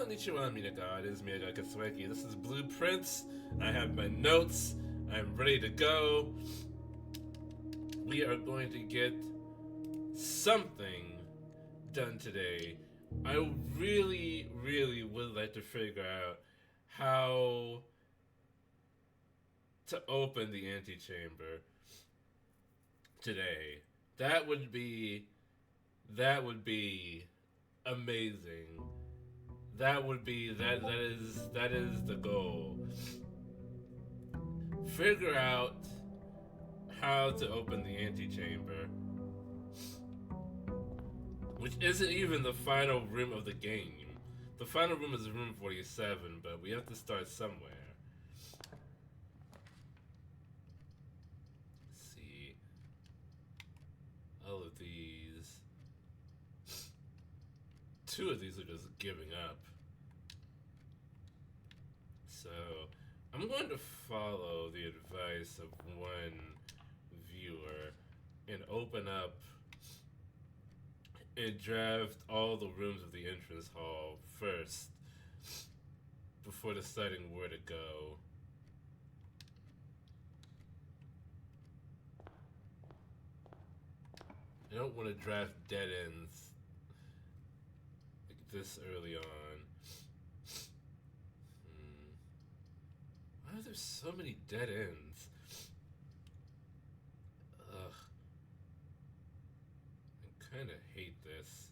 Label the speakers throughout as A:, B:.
A: Konnichiwa, Minaga. It is Miyaga Katsueki. This is Blueprints. I have my notes. I'm ready to go. We are going to get something done today. I really, really would like to figure out how to open the antechamber today. That would be amazing. That is the goal. Figure out how to open the antechamber, which isn't even the final room of the game. The final room is room 47, but we have to start somewhere. Let's see. All of these. Two of these are just giving up. So, I'm going to follow the advice of one viewer and open up and draft all the rooms of the entrance hall first before deciding where to go. I don't want to draft dead ends like this early on. Why are there so many dead ends? Ugh. I kind of hate this.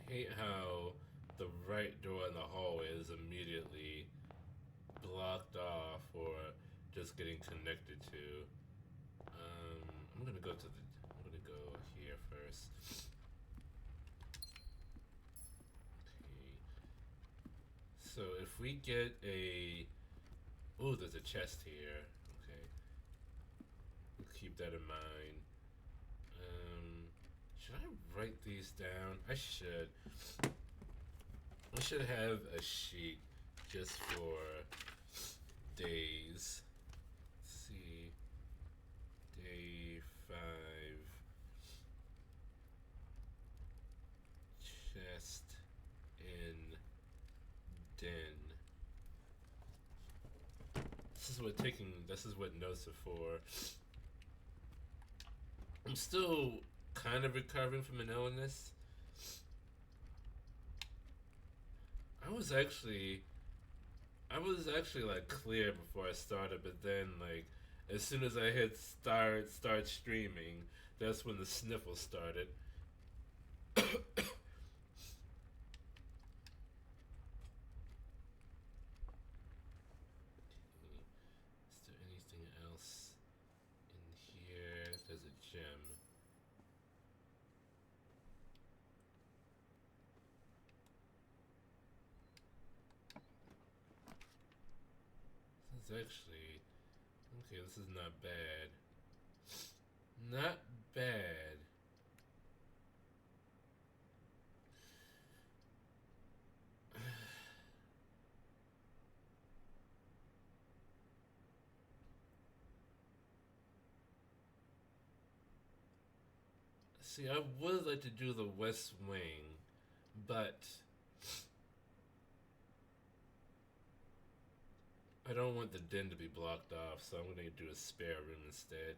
A: I hate how the right door in the hallway is immediately blocked off or just getting connected to. I'm gonna go here first. Okay. So if we get a, oh, there's a chest here. Okay. We'll keep that in mind. Should I write these down? I should. I should have a sheet just for days. Let's see. Day 5. Chest in den. This is what notes are for. I'm still kind of recovering from an illness. I was actually like clear before I started, but then like as soon as I hit start streaming, that's when the sniffles started. Is there anything else in here? There's a gem. This is actually okay. This is not bad. Not bad. See, I would like to do the West Wing, but I don't want the den to be blocked off, so I'm going to do a spare room instead.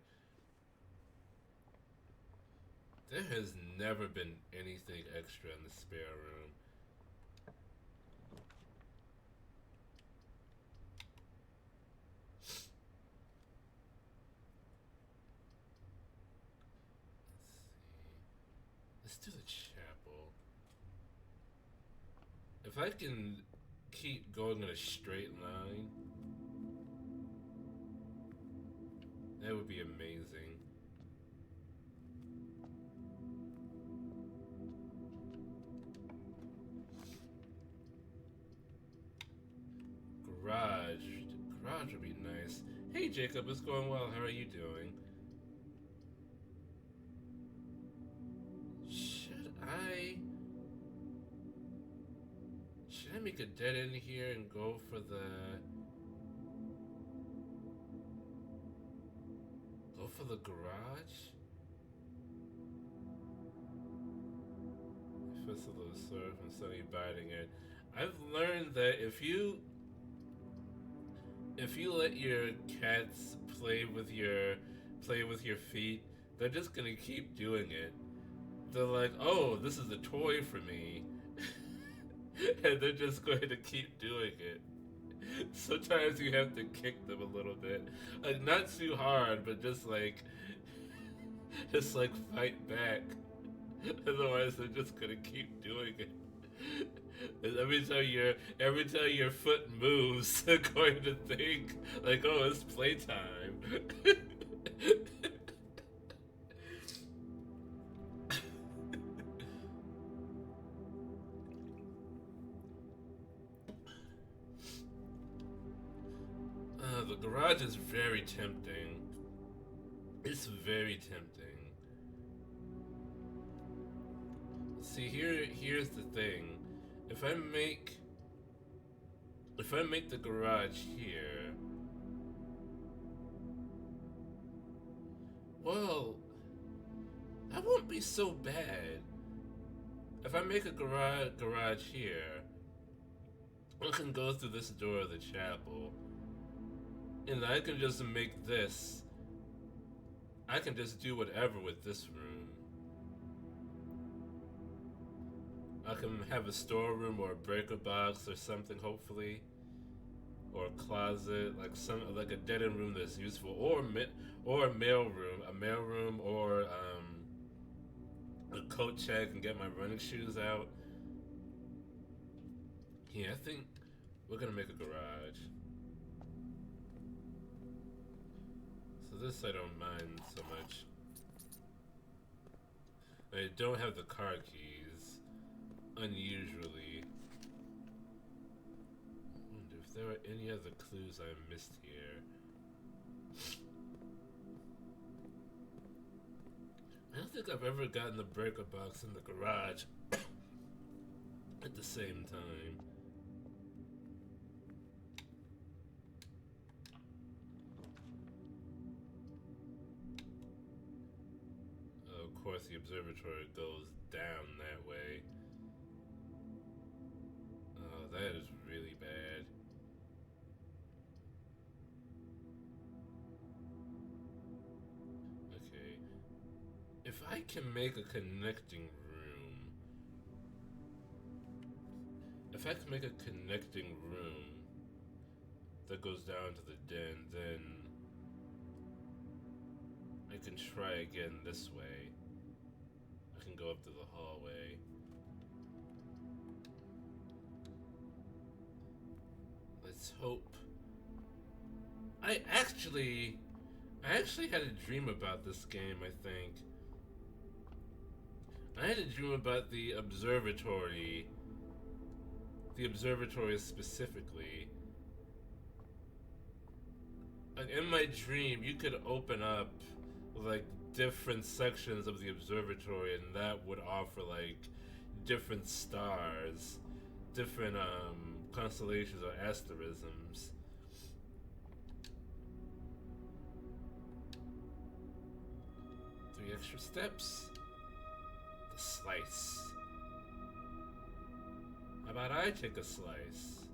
A: There has never been anything extra in the spare room. Let's do the chapel. If I can keep going in a straight line, that would be amazing. Garage would be nice. Hey Jacob, it's going well. How are you doing? Should I make a dead end here and go for the the garage? Festival of Surf and Sunny biting it. I've learned that if you let your cats play with your feet, they're just gonna keep doing it. They're like, oh, this is a toy for me. And they're just going to keep doing it. Sometimes you have to kick them a little bit. Like, not too hard, but just like fight back. Otherwise they're just gonna keep doing it. And every time your foot moves, they're going to think like, oh, it's playtime. The garage is very tempting. It's very tempting. See, here's the thing. If I make the garage here, well, that won't be so bad. If I make a garage here, I can go through this door of the chapel, and I can just make this. I can just do whatever with this room. I can have a storeroom or a breaker box or something, hopefully, or a closet, like a dead end room that's useful, or a mail room, or a coat check and get my running shoes out. Yeah, I think we're gonna make a garage. So this I don't mind so much. I don't have the car keys, unusually. I wonder if there are any other clues I missed here. I don't think I've ever gotten the breaker box in the garage at the same time. Of course, the observatory goes down that way. Oh, that is really bad. Okay. If I can make a connecting room... If I can make a connecting room that goes down to the den, then I can try again this way. I can go up to the hallway. Let's hope. I actually had a dream about this game, I think. I had a dream about the observatory. The observatory specifically. Like, in my dream, you could open up like different sections of the observatory, and that would offer like different stars, different constellations or asterisms. Three extra steps. The slice. How about I take a slice?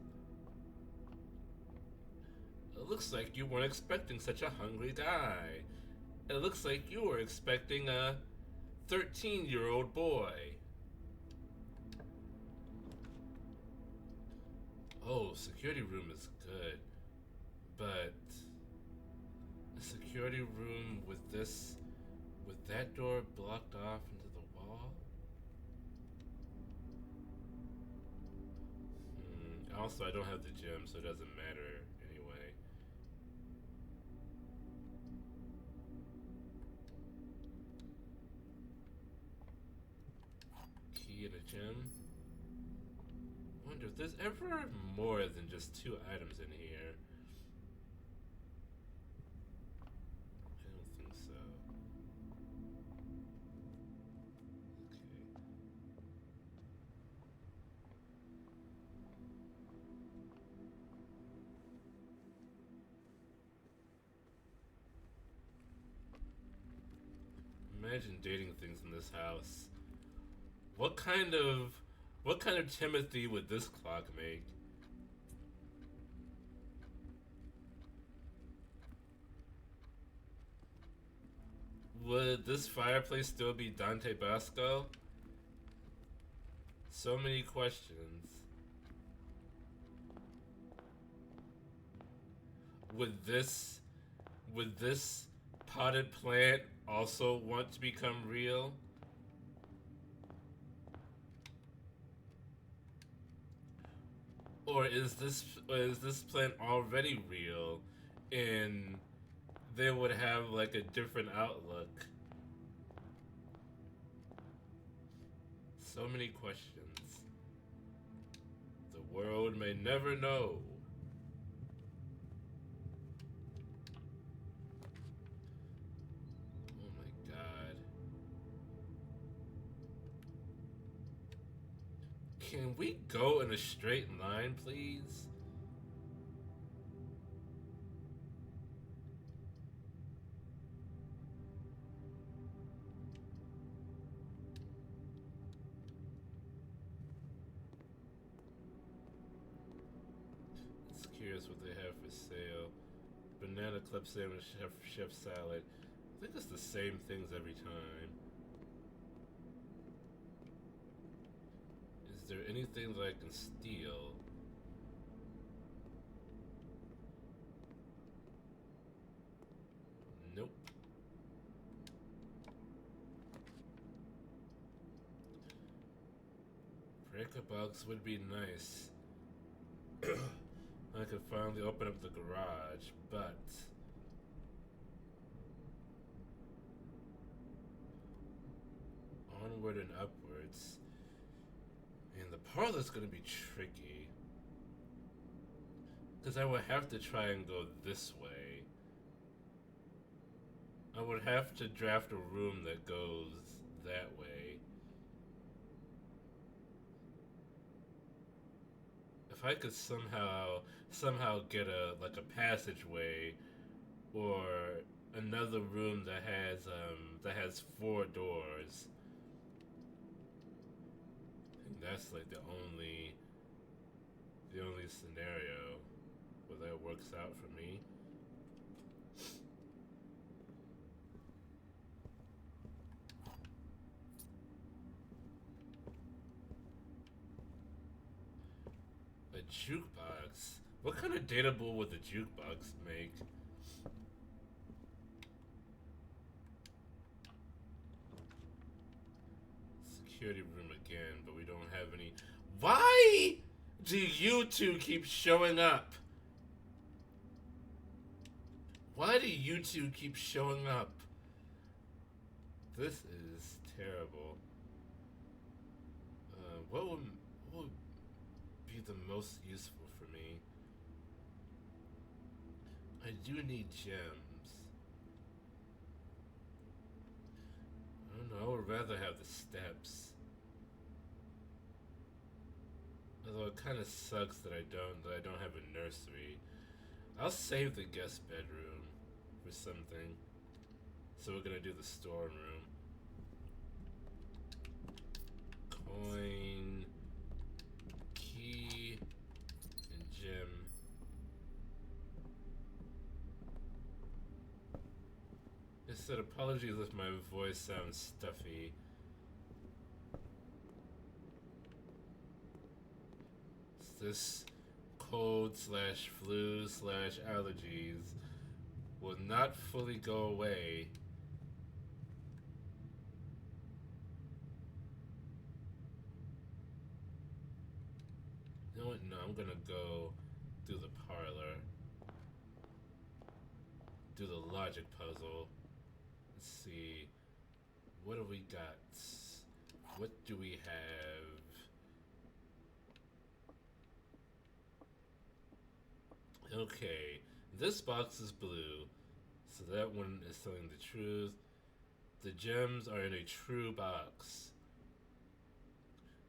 A: It looks like you weren't expecting such a hungry guy. It looks like you were expecting a 13-year-old boy. Oh, security room is good. But a security room with that door blocked off into the wall? Also, I don't have the gym, so it doesn't matter anyway. Key in a gym? I wonder if there's ever more than just 2 items in here. I don't think so. Imagine dating things in this house. What kind of Timothy would this clock make? Would this fireplace still be Dante Bosco? So many questions. Would this potted plant also want to become real? Or is this plant already real and they would have like a different outlook? So many questions. The world may never know. Oh my god. Can we go in a straight line, please? Just curious what they have for sale. Banana club sandwich, chef salad. I think it's the same things every time. Is there anything that I can steal? Nope. Break a box would be nice. I could finally open up the garage, but onward and upwards. And the parlor's gonna be tricky. Because I would have to try and go this way. I would have to draft a room that goes that way. If I could somehow get a passageway or another room that has 4 doors. I think that's like the only scenario where that works out for me. A jukebox? What kind of data bowl would the jukebox make? Security room again, but we don't have any. Why do you two keep showing up? Why do you two keep showing up? This is terrible. What would be the most useful for me? I do need gems. I don't know, I would rather have the steps. Although it kind of sucks that I don't have a nursery. I'll save the guest bedroom for something. So we're gonna do the storeroom. Coin, key, and gem. It said apologies if my voice sounds stuffy. This cold/flu/allergies will not fully go away. You know what? No, I'm gonna go do the parlor. Do the logic puzzle. Let's see. What do we got? What do we have? Okay, this box is blue, so that one is telling the truth. The gems are in a true box.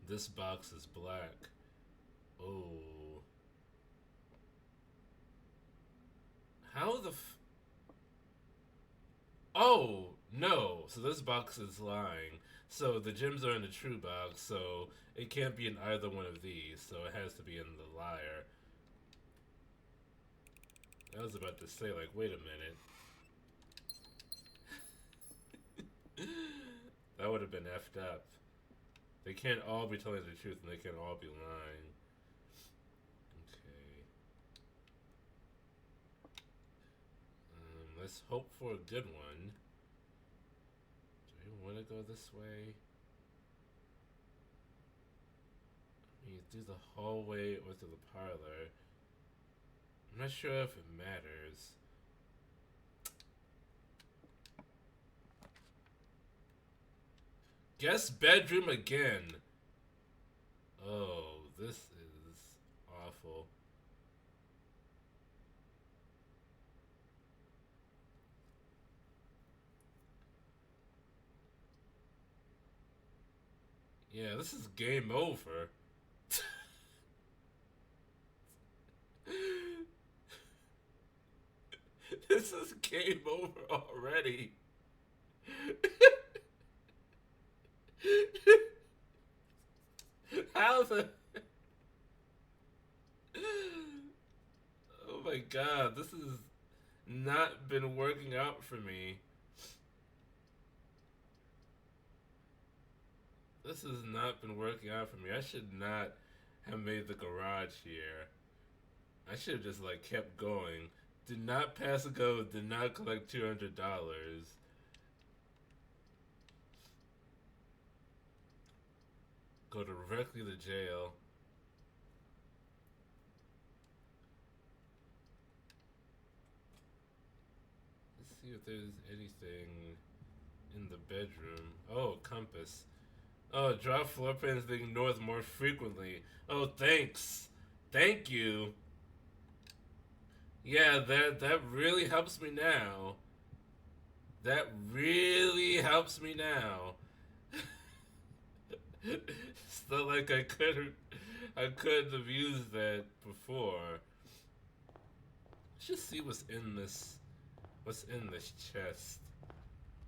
A: This box is black. Oh. How the Oh, No, so this box is lying. So the gems are in the true box, so it can't be in either one of these, so it has to be in the liar. I was about to say, like, wait a minute. That would have been effed up. They can't all be telling the truth and they can't all be lying. Okay. Let's hope for a good one. Do we want to go this way? I mean, through the hallway or through the parlor. I'm not sure if it matters. Guest bedroom again. Oh, this is awful. Yeah, this is game over. This is game over already. How the... Oh my god, this has not been working out for me. This has not been working out for me. I should not have made the garage here. I should have just like kept going. Did not pass a go, did not collect $200. Go directly to jail. Let's see if there's anything in the bedroom. Oh, compass. Oh, drop floor plans being north more frequently. Oh, thanks. Thank you. Yeah, that really helps me now. That really helps me now. It's not like I couldn't have used that before. Let's just see what's in this chest.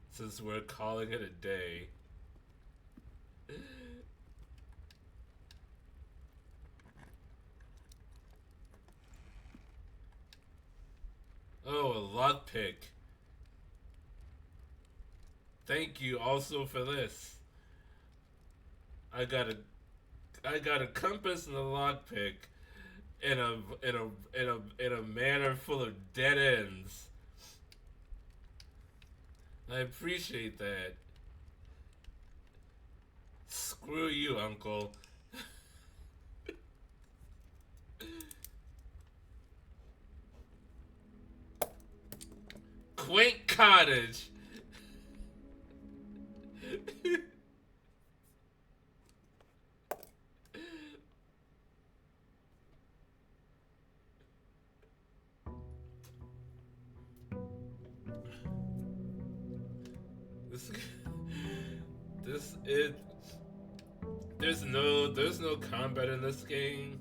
A: Since we're calling it a day. Oh, a lockpick. Thank you also for this. I got a compass and a lockpick in a manor full of dead ends. I appreciate that. Screw you, Uncle. Quaint cottage. This is there's no combat in this game,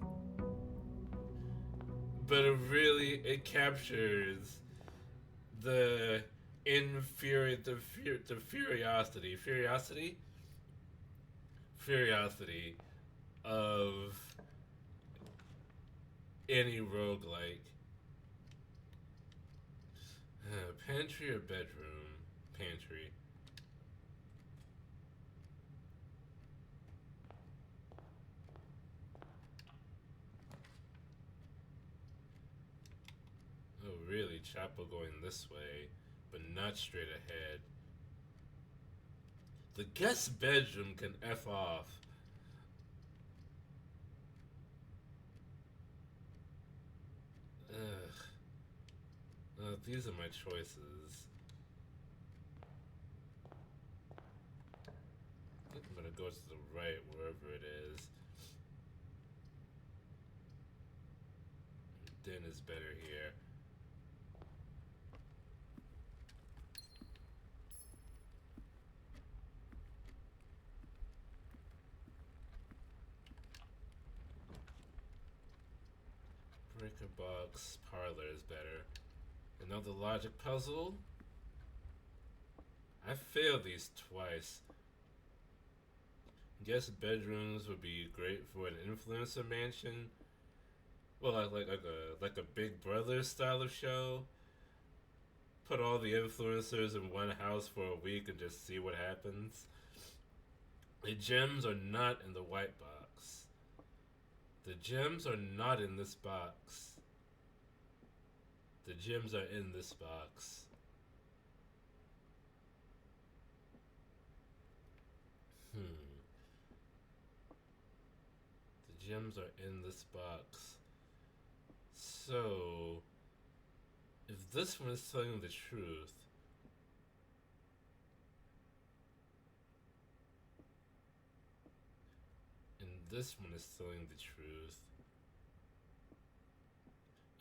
A: but it captures the curiosity of any roguelike. Pantry or bedroom? Pantry. Oh, really? Chapo going this way, but not straight ahead. The guest bedroom can F off. Ugh. These are my choices. I think I'm gonna go to the right, wherever it is. Den is better here. Breaker box, parlor is better. Another logic puzzle. I failed these twice. Guest bedrooms would be great for an influencer mansion. Well, like a Big Brother style of show. Put all the influencers in one house for a week and just see what happens. The gems are not in the white box. The gems are not in this box. The gems are in this box. The gems are in this box. So, if this one is telling the truth, and this one is telling the truth,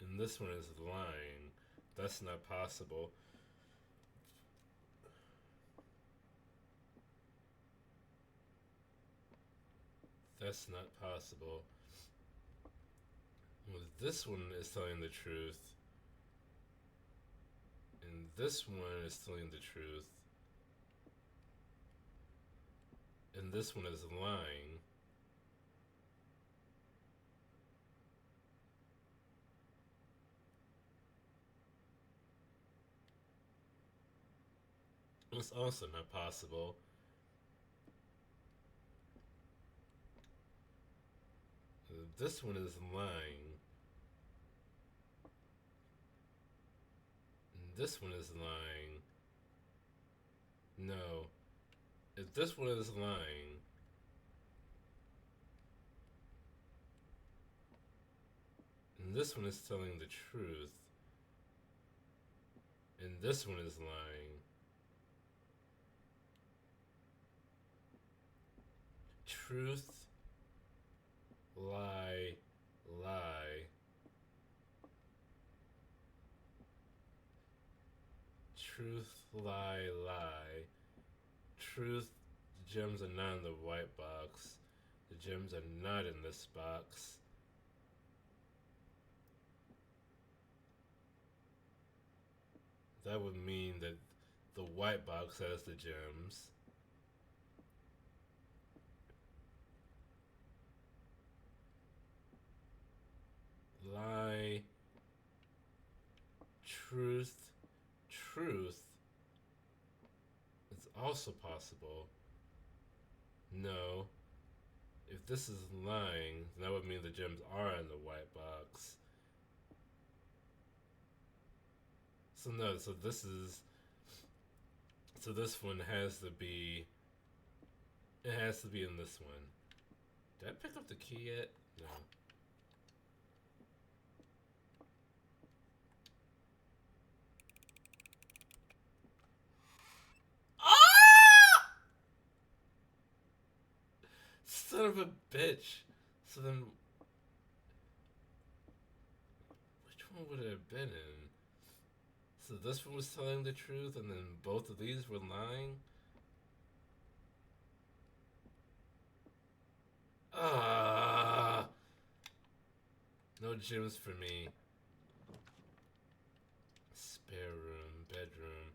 A: and this one is lying, that's not possible. That's not possible. Well, this one is telling the truth, and this one is telling the truth, and this one is lying. It's also not possible. This one is lying. And this one is lying. No. If this one is lying, and this one is telling the truth, and this one is lying, truth, lie, lie. Truth, lie, lie. Truth, the gems are not in the white box. The gems are not in this box. That would mean that the white box has the gems. Lie, truth, truth. It's also possible. No. If this is lying, then that would mean the gems are in the white box. So no, so this one has to be, it has to be in this one. Did I pick up the key yet? No. Son of a bitch. So then, which one would it have been in? So this one was telling the truth, and then both of these were lying? Ah, no gems for me. Spare room, bedroom.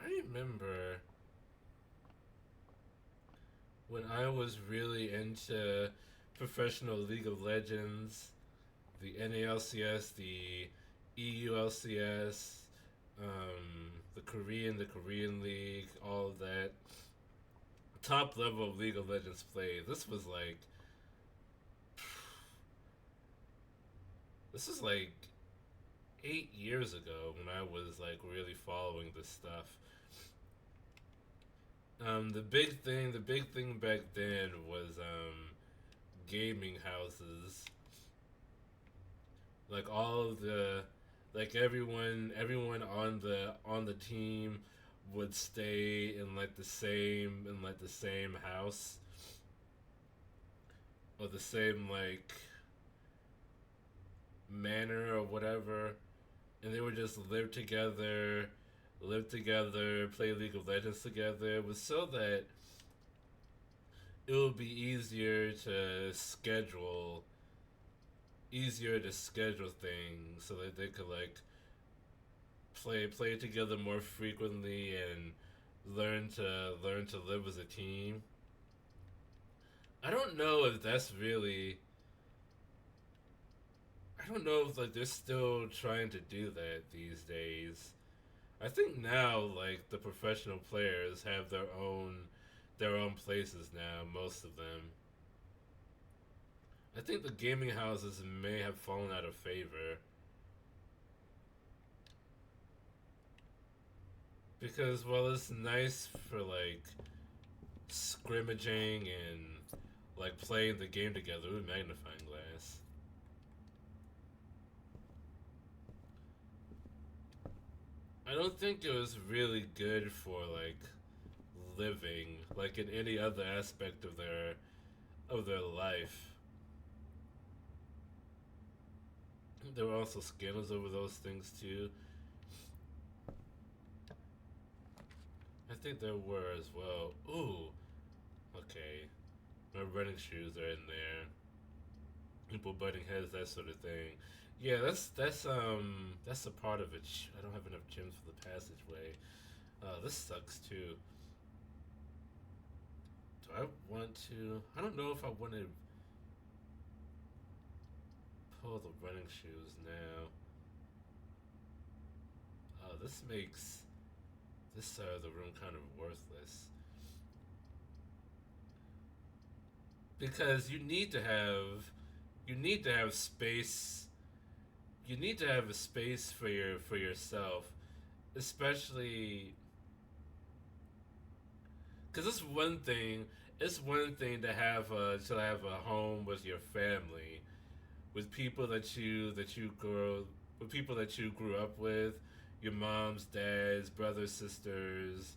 A: I remember when I was really into professional League of Legends, the NALCS, the EULCS, the Korean League, all of that. Top level of League of Legends play. This was like 8 years ago when I was like really following this stuff. The big thing back then was gaming houses. Like all of the, like everyone on the team would stay in like the same house or the same like manor or whatever, and they would just live together, play League of Legends together. It was so that it would be easier to schedule easier to schedule things so that they could like play together more frequently and learn to live as a team. I don't know if that's really. I don't know if like they're still trying to do that these days. I think now like the professional players have their own places now, most of them. I think the gaming houses may have fallen out of favor because while it's nice for like scrimmaging and like playing the game together with magnifying glass, I don't think it was really good for like living like in any other aspect of their life. There were also scandals over those things too. I think there were as well. Ooh, okay. My running shoes are in there. People butting heads, that sort of thing. Yeah, that's a part of it. I don't have enough gems for the passageway. This sucks too. Do I want to? I don't know if I want to pull the running shoes now. This makes this side of the room kind of worthless because you need to have space. You need to have a space for yourself, especially because it's one thing to have a home with your family, with people that you grow with people that you grew up with, your moms, dads, brothers, sisters,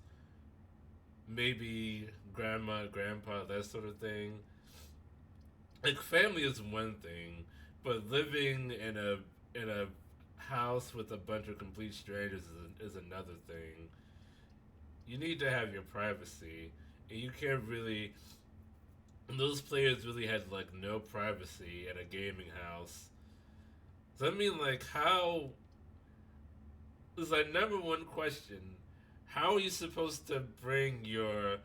A: maybe grandma, grandpa, that sort of thing. Like family is one thing, but living in a house with a bunch of complete strangers is another thing. You need to have your privacy, and you can't really. Those players really had like no privacy in a gaming house. So I mean, like, how? It's like number one question: how are you supposed to bring your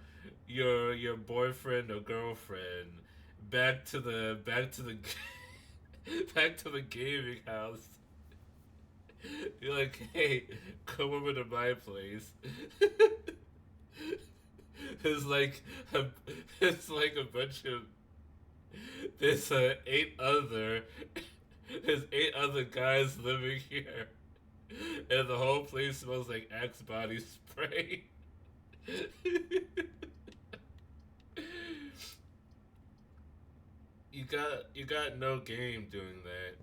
A: boyfriend or girlfriend back to the back to the gaming house? You're like, hey, come over to my place. It's like a, it's like a bunch of there's eight other there's eight other guys living here, and the whole place smells like Axe body spray. You got no game doing that.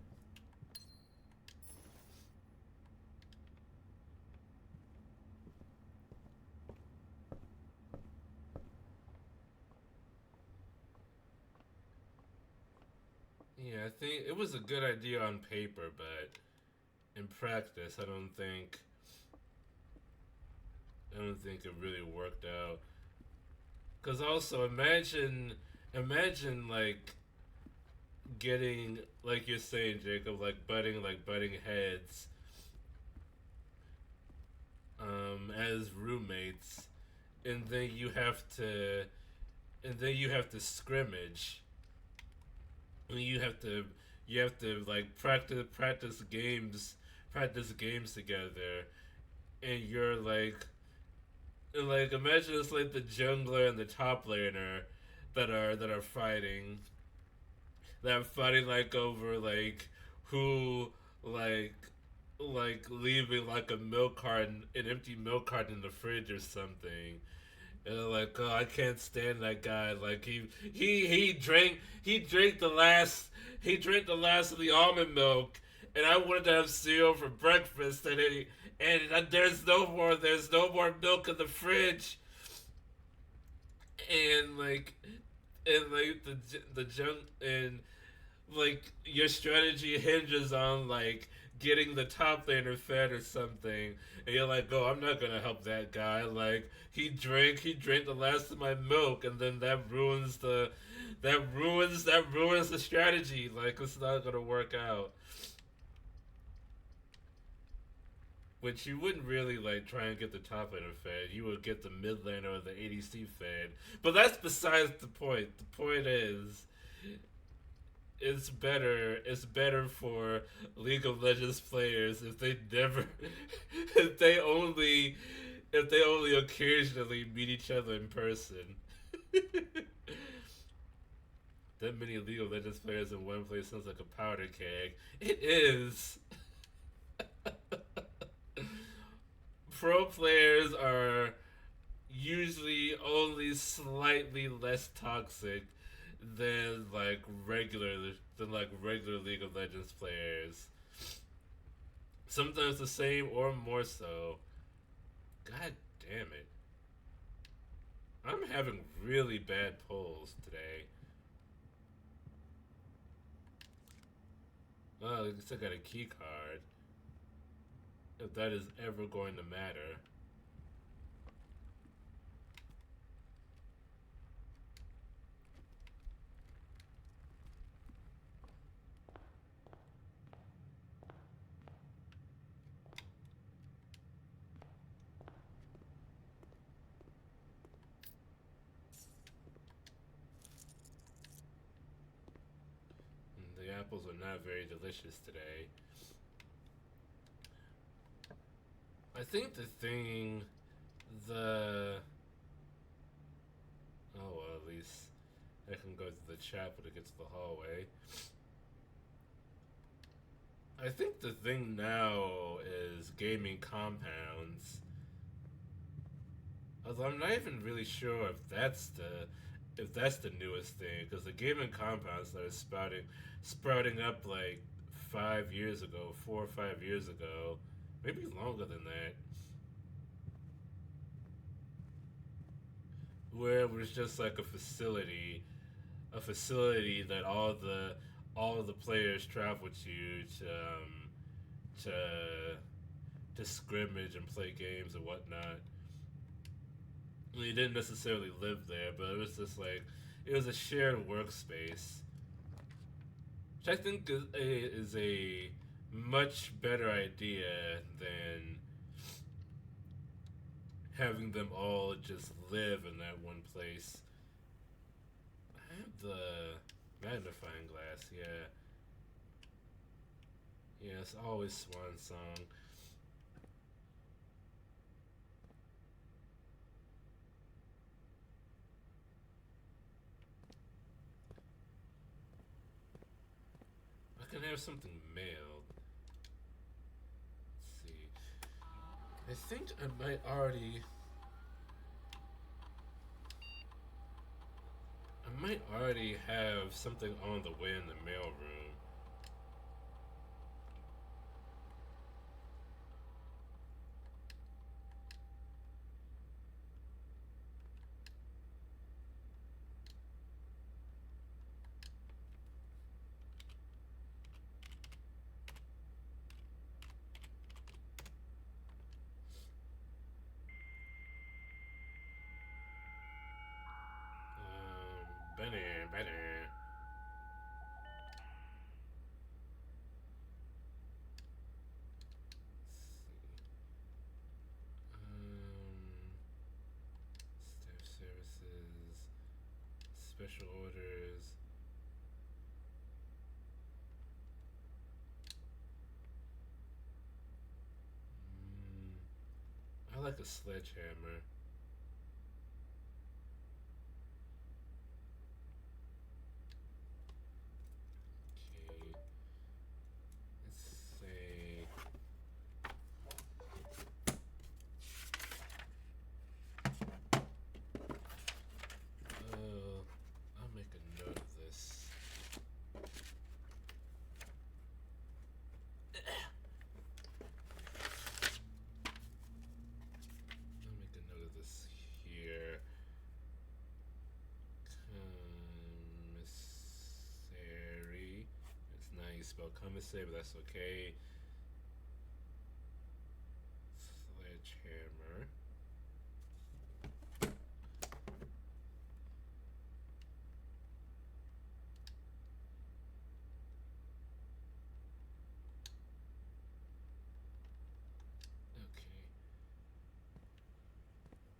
A: Yeah, I think it was a good idea on paper, but in practice, I don't think it really worked out. Cause also imagine getting like you're saying, Jacob, like butting heads, as roommates, and then you have to scrimmage, and you have to like practice games together, and you're like imagine it's like the jungler and the top laner that are fighting like over like who like leaving like a milk carton, an empty milk carton in the fridge or something. And they're like, oh, I can't stand that guy. Like he drank the last of the almond milk, and I wanted to have cereal for breakfast, and there's no more milk in the fridge, and like the junk and like your strategy hinges on like getting the top laner fed or something, and you're like, "Oh, I'm not gonna help that guy. Like he drank the last of my milk, and then that ruins the strategy. Like it's not gonna work out." Which you wouldn't really like try and get the top laner fed. You would get the mid laner or the ADC fed. But that's besides the point. The point is, it's better for League of Legends players if they never if they only occasionally meet each other in person. That many League of Legends players in one place sounds like a powder keg. It is. Pro players are usually only slightly less toxic than regular League of Legends players. Sometimes the same or more so. God damn it. I'm having really bad pulls today. Well, at least I got a key card. If that is ever going to matter. The apples are not very delicious today. I think the oh well, at least I can go to the chapel to get to the hallway. I think the thing now is gaming compounds. Although I'm not even really sure if that's the newest thing, because the gaming compounds started sprouting up like 5 years ago, 4 or 5 years ago, maybe longer than that. Where it was just like a facility that all of the players travel to to scrimmage and play games and whatnot. We didn't necessarily live there, but it was just like it was a shared workspace, which I think is a much better idea than having them all just live in that one place. I have the magnifying glass, yeah. Yeah, it's always Swan Song. I can have something mailed. Let's see. I think I might already have something on the way in the mailroom. Better. Staff services, special orders. I like a sledgehammer. Okay. Let's say. I'll make a note of this. I'll make a note of this here. Commissary. It's not how you spell commissary, but that's okay.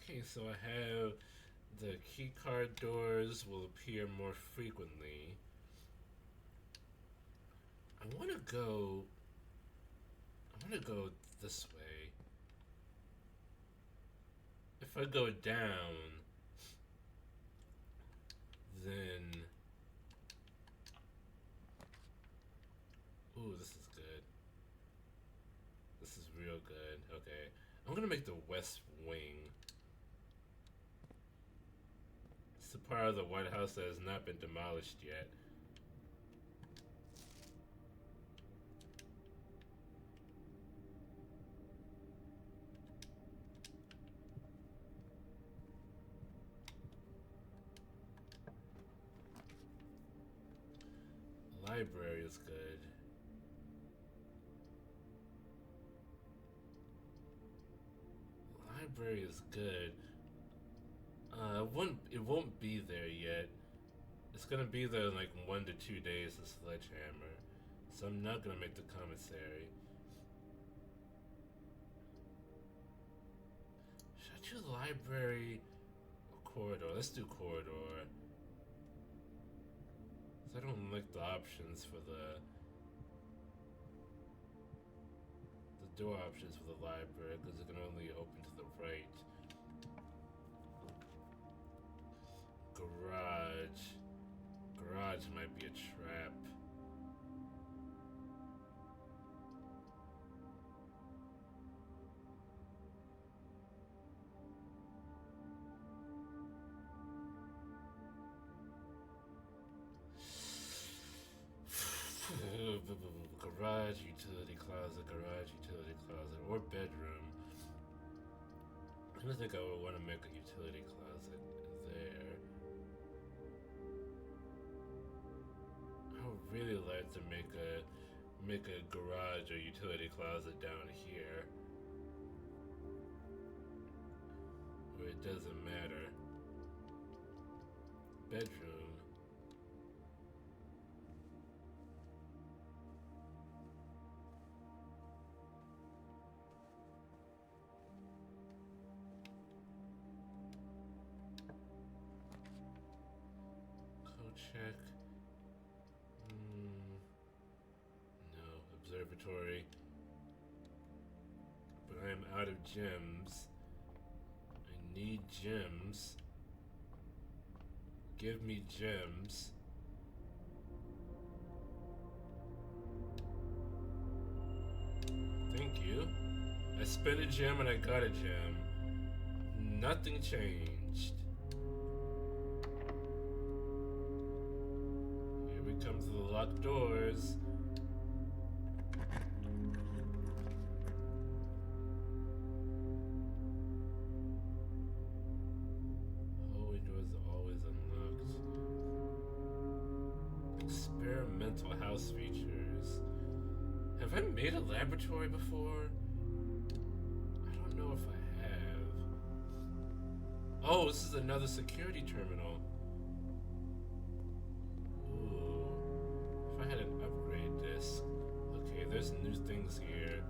A: Okay, so I have the keycard doors will appear more frequently. I want to go this way. If I go down, then ooh, this is good. This is real good. Okay. I'm gonna make the west wing. It's the part of the White House that has not been demolished yet. Library is good. Library is good. It won't be there yet. It's gonna be there in like 1 to 2 days. The sledgehammer, so I'm not gonna make the commissary. Should I do library or corridor? Let's do corridor. I don't like the options for the door options for the library because it can only open to the right. Garage might be a trap. Garage, utility closet, or bedroom. I don't think I would want to make a utility closet there. I would really like to make a garage or utility closet down here, where it doesn't matter. Bedroom. Check. No. Observatory. But I am out of gems. I need gems. Give me gems. Thank you. I spent a gem and I got a gem. Nothing changed. Comes to the locked doors. Hallway doors are always unlocked. Experimental house features. Have I made a laboratory before? I don't know if I have. Oh, this is another security terminal. I had an upgrade disc. Okay, there's new things here.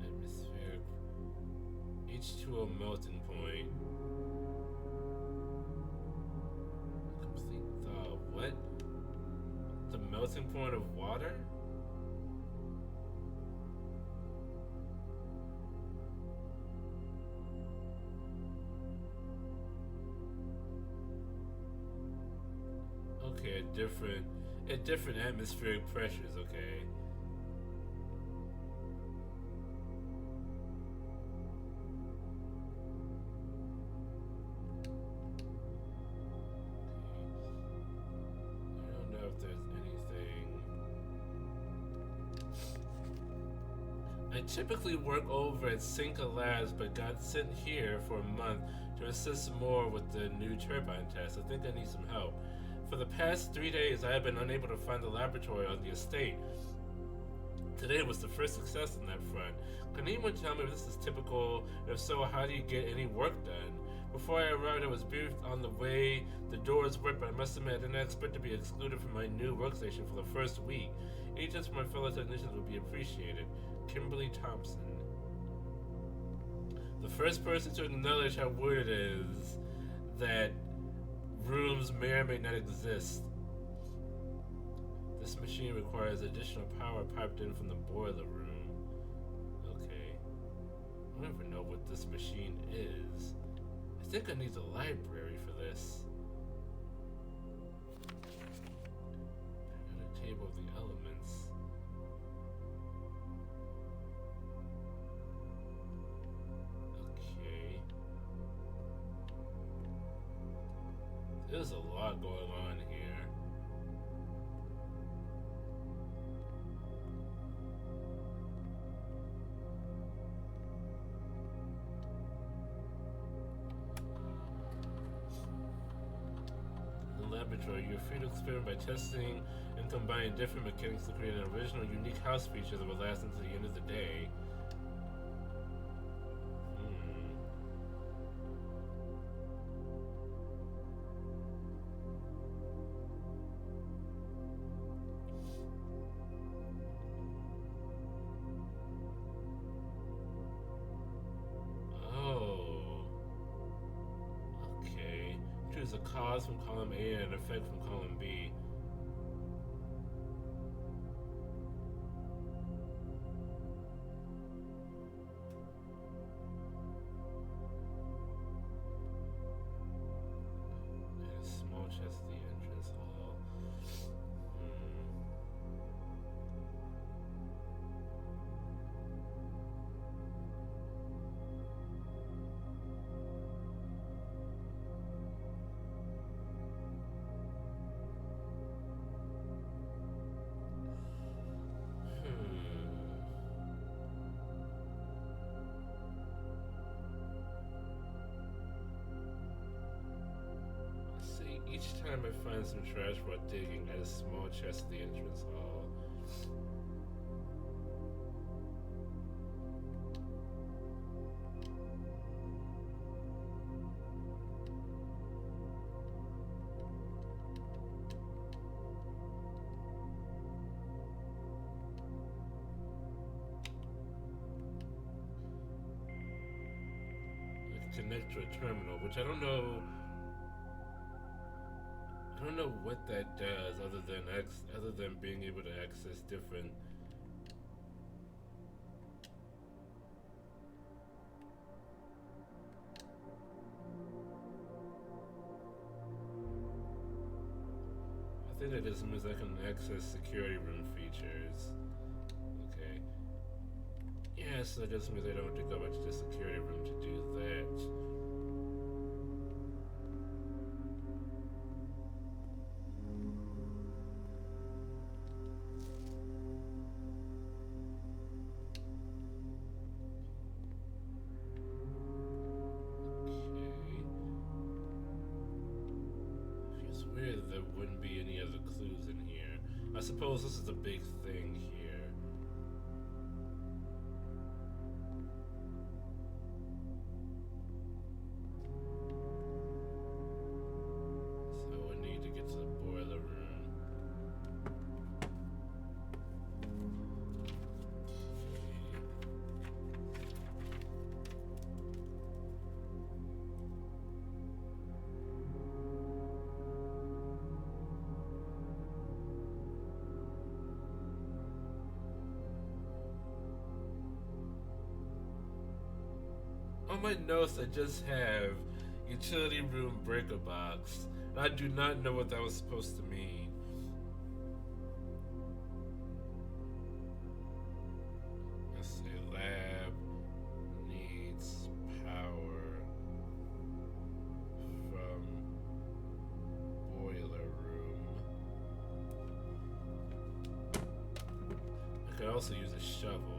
A: Atmospheric. H2O melting point. Complete thaw. What? The melting point of water? Okay, at different atmospheric pressures, okay. I don't know if there's anything. I typically work over at Cinca Labs, but got sent here for a month to assist more with the new turbine test. I think I need some help. For the past 3 days, I have been unable to find the laboratory on the estate. Today was the first success on that front. Can anyone tell me if this is typical? If so, how do you get any work done? Before I arrived, I was briefed on the way the doors work, but I must admit I did not expect to be excluded from my new workstation for the first week. Any tips from my fellow technicians would be appreciated. Kimberly Thompson. The first person to acknowledge how weird it is that rooms may or may not exist. This machine requires additional power piped in from the boiler room. Okay. I don't even know what this machine is. I think I need the library for this. A table of the elements. Okay. There's a lot going on here. Laboratory, you're free to experiment by testing and combining different mechanics to create an original, unique house feature that will last until the end of the day. A cause from column A and an effect from column B. And a small chest at the entrance hall. Each time I find some trash while digging, add a small chest at the entrance hall. I can connect to a terminal, which I don't know. I don't know what that does other than being able to access different. I think that just means I can access security room features. Okay. Yeah, so that just means I don't have to go back to the security room to do that. There wouldn't be any other clues in here. I suppose this is a big thing here. So I need to get to the boiler room. On my notes, I just have utility room breaker box. I do not know what that was supposed to mean. Let's see, lab needs power from boiler room. I could also use a shovel.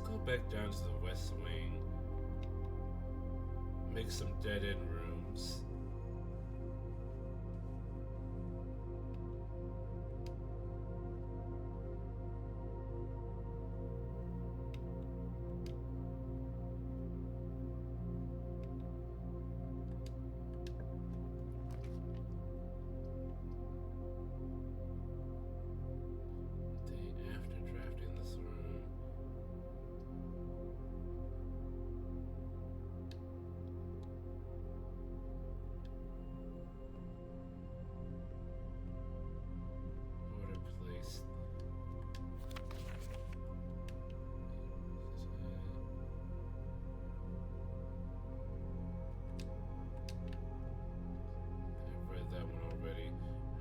A: go back down to the west wing. Make some dead-end rooms.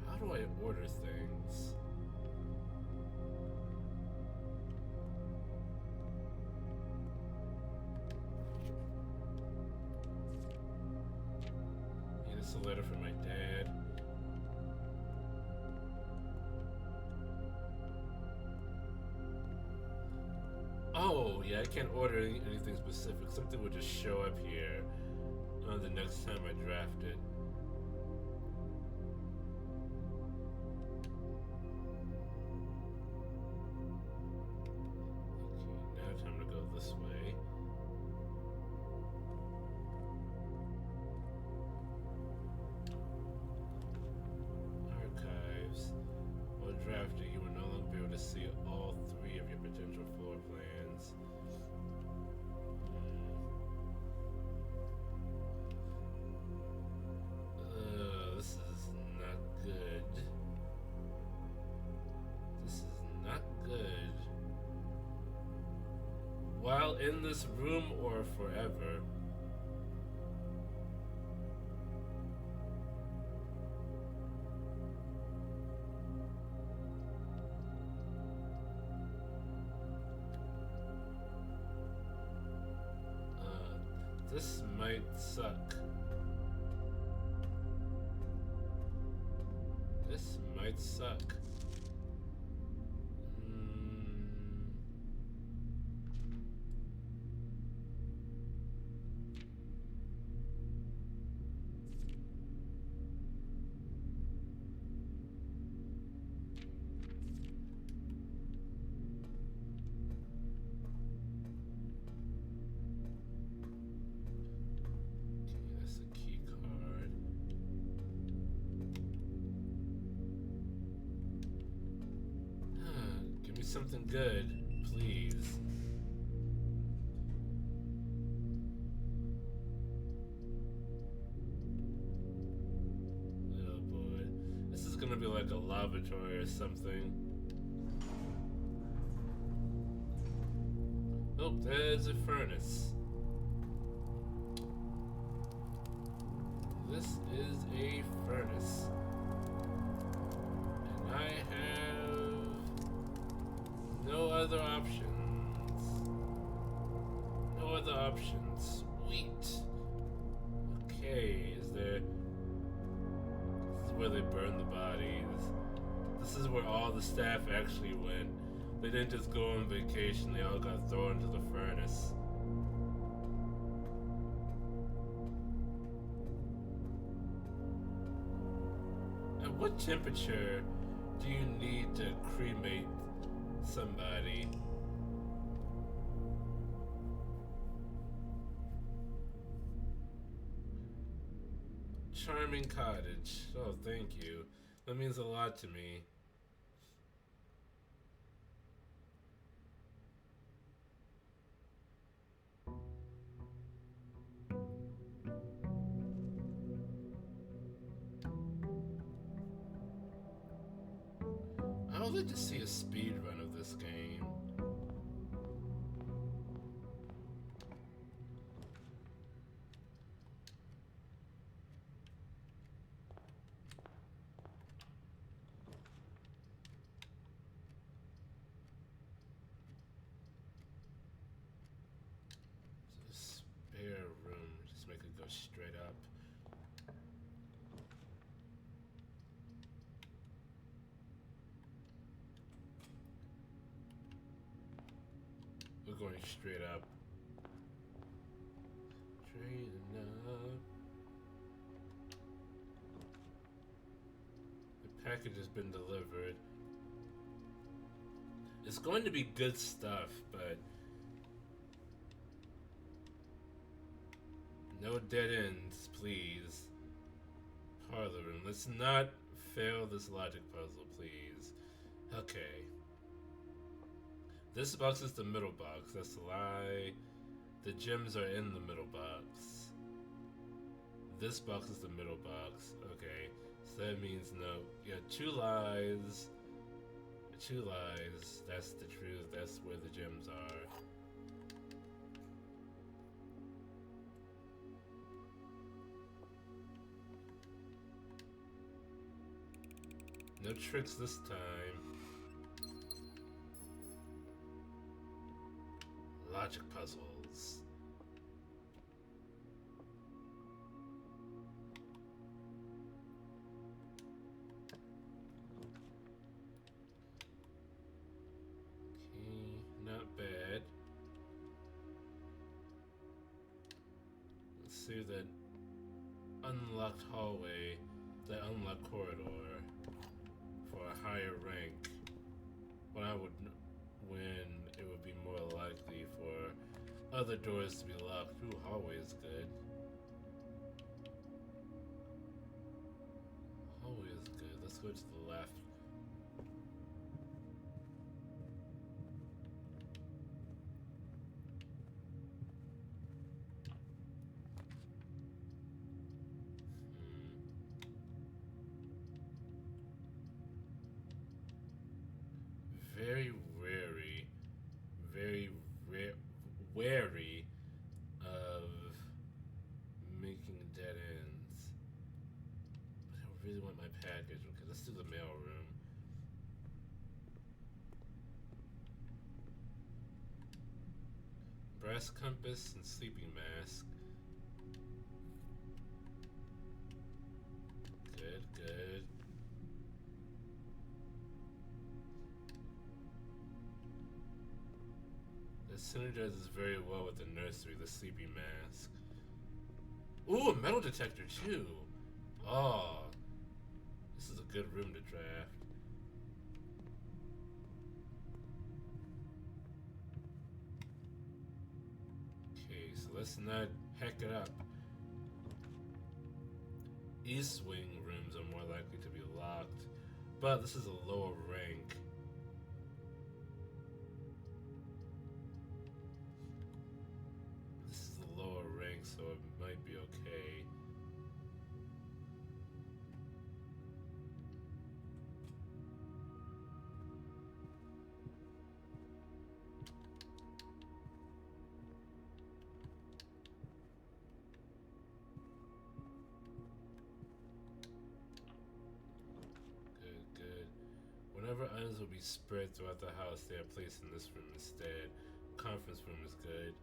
A: How do I order things? Yeah, this is a letter from my dad. Oh, yeah, I can't order anything specific. Something will just show up here the next time I draft it. This way. Archives. While drafting, you will no longer be able to see all three of your potential floor plans. This is not good. This is not good. While in this room or forever. This might suck. This might suck. Something good, please. Oh boy. This is gonna be like a lavatory or something. Oh, there's a furnace. This is a furnace. And I have no other options. No other options. Sweet. Okay, is there... This is where they burn the bodies. This is where all the staff actually went. They didn't just go on vacation, they all got thrown into the furnace. At what temperature do you need to cremate somebody? Charming cottage. Oh, thank you. That means a lot to me. I would like to see a speed run of this game. Spare room. Just make it go straight up. going straight up. Straight up. The package has been delivered. It's going to be good stuff, but no dead ends, please. Parlor room. Let's not fail this logic puzzle, please. Okay. This box is the middle box. That's a lie. The gems are in the middle box. This box is the middle box. Okay. So that means no. Yeah, 2 lies. 2 lies. That's the truth. That's where the gems are. No tricks this time. Logic puzzles. Okay, not bad. Let's see that unlocked hallway, that unlocked corridor for a higher rank. When it would be more likely for other doors to be locked. Ooh, hallway is good. Hallway is good. Let's go to the left. Very wary of making dead ends. But I really want my package. Okay, let's do the mail room. Brass compass and sleeping mask. Good, good. It synergizes very well with the nursery, the sleeping mask. Ooh, a metal detector too. Oh, this is a good room to draft. Okay, so let's not hack it up. East wing rooms are more likely to be locked, but this is a lower rank. So it might be okay. Good, good. Whenever items will be spread throughout the house, they are placed in this room instead. Conference room is good.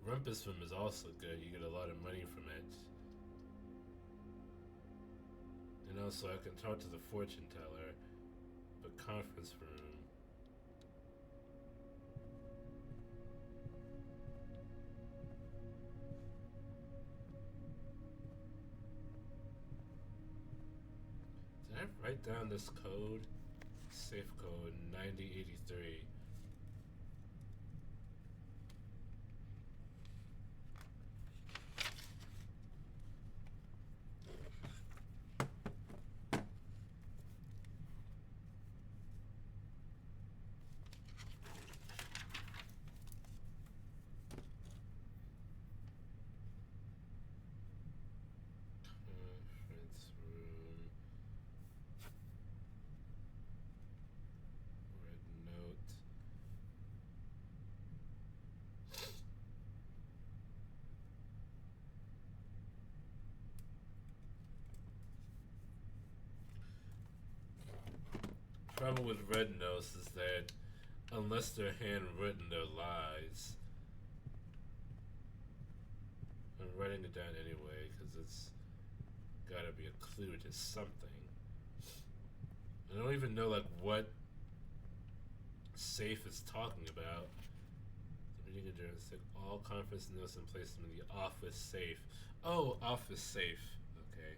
A: Rumpus room is also good. You get a lot of money from it. And also I can talk to the fortune teller. But conference room. Did I write down this code? Safe code 9083. Trouble with red notes is that unless they're handwritten, they're lies. I'm writing it down anyway because it's gotta be a clue to something. I don't even know like what safe is talking about. The meeting adjourns. Take all conference notes and place them in the office safe. Oh, office safe. Okay.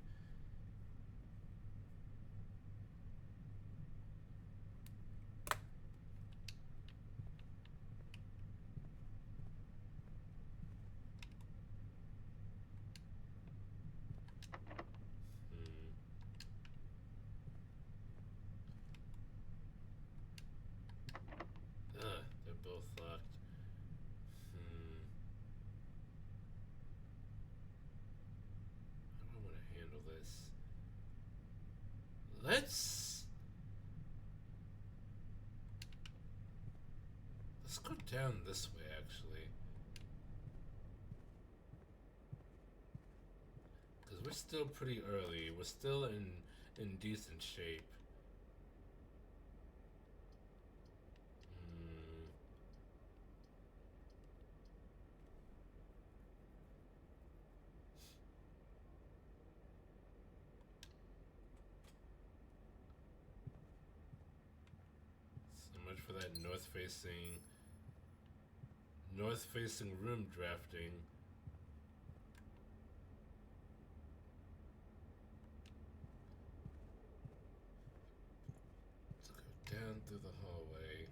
A: They're both locked. How do I want to handle this? Let's go down this way, actually. Because we're still pretty early. We're still in decent shape. So much for that north-facing room drafting. Let's go down through the hallway.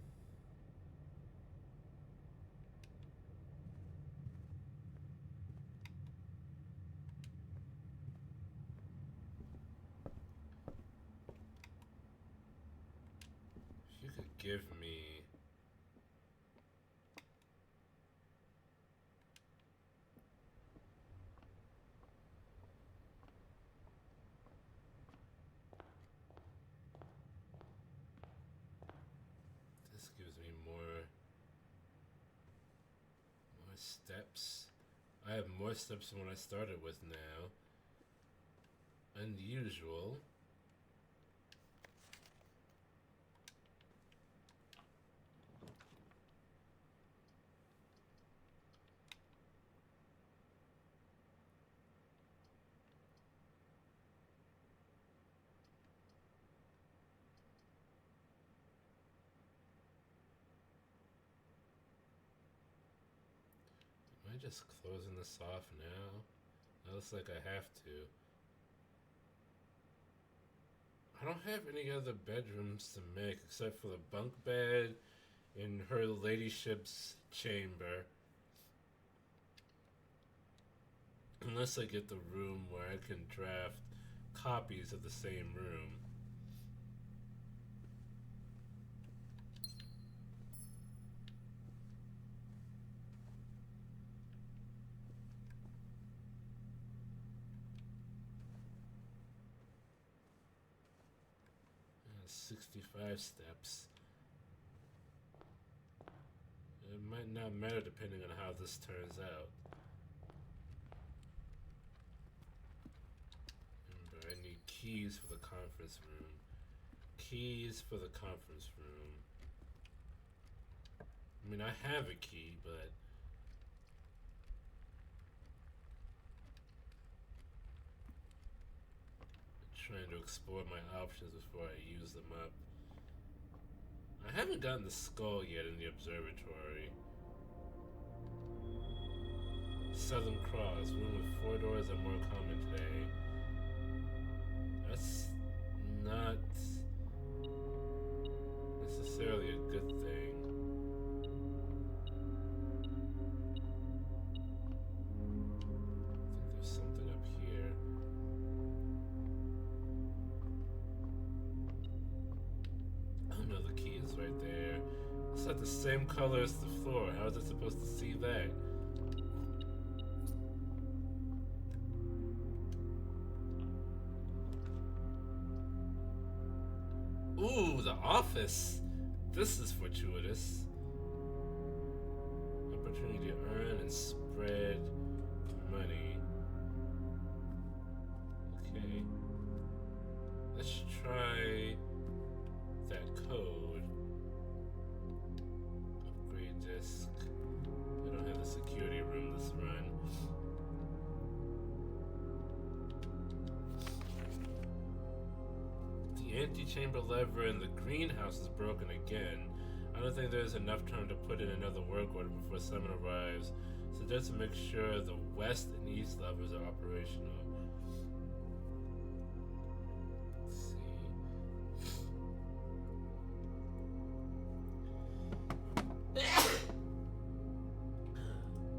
A: If you could give me this gives me more steps. I have more steps than what I started with now. Unusual. Am I just closing this off now? It looks like I have to. I don't have any other bedrooms to make except for the bunk bed in her ladyship's chamber. Unless I get the room where I can draft copies of the same room. And 65 steps. It might not matter depending on how this turns out. Remember, I need keys for the conference room. Keys for the conference room. I mean, I have a key, but I'm trying to explore my options before I use them up. I haven't gotten the skull yet in the observatory. Southern Cross, room with 4 doors are more common today. That's not necessarily a good thing. I think there's something up here. Oh no, the key is right there. It's not the same color as the floor. How is it supposed to see that? Ooh, the office. This is fortuitous. Opportunity to earn and spread money. Okay. Let's try that code. Upgrade disk. I don't have the security room this run. The antechamber lever in the greenhouse is broken again. I don't think there's enough time to put in another work order before Summon arrives, so just to make sure the west and east levers are operational. Let's see.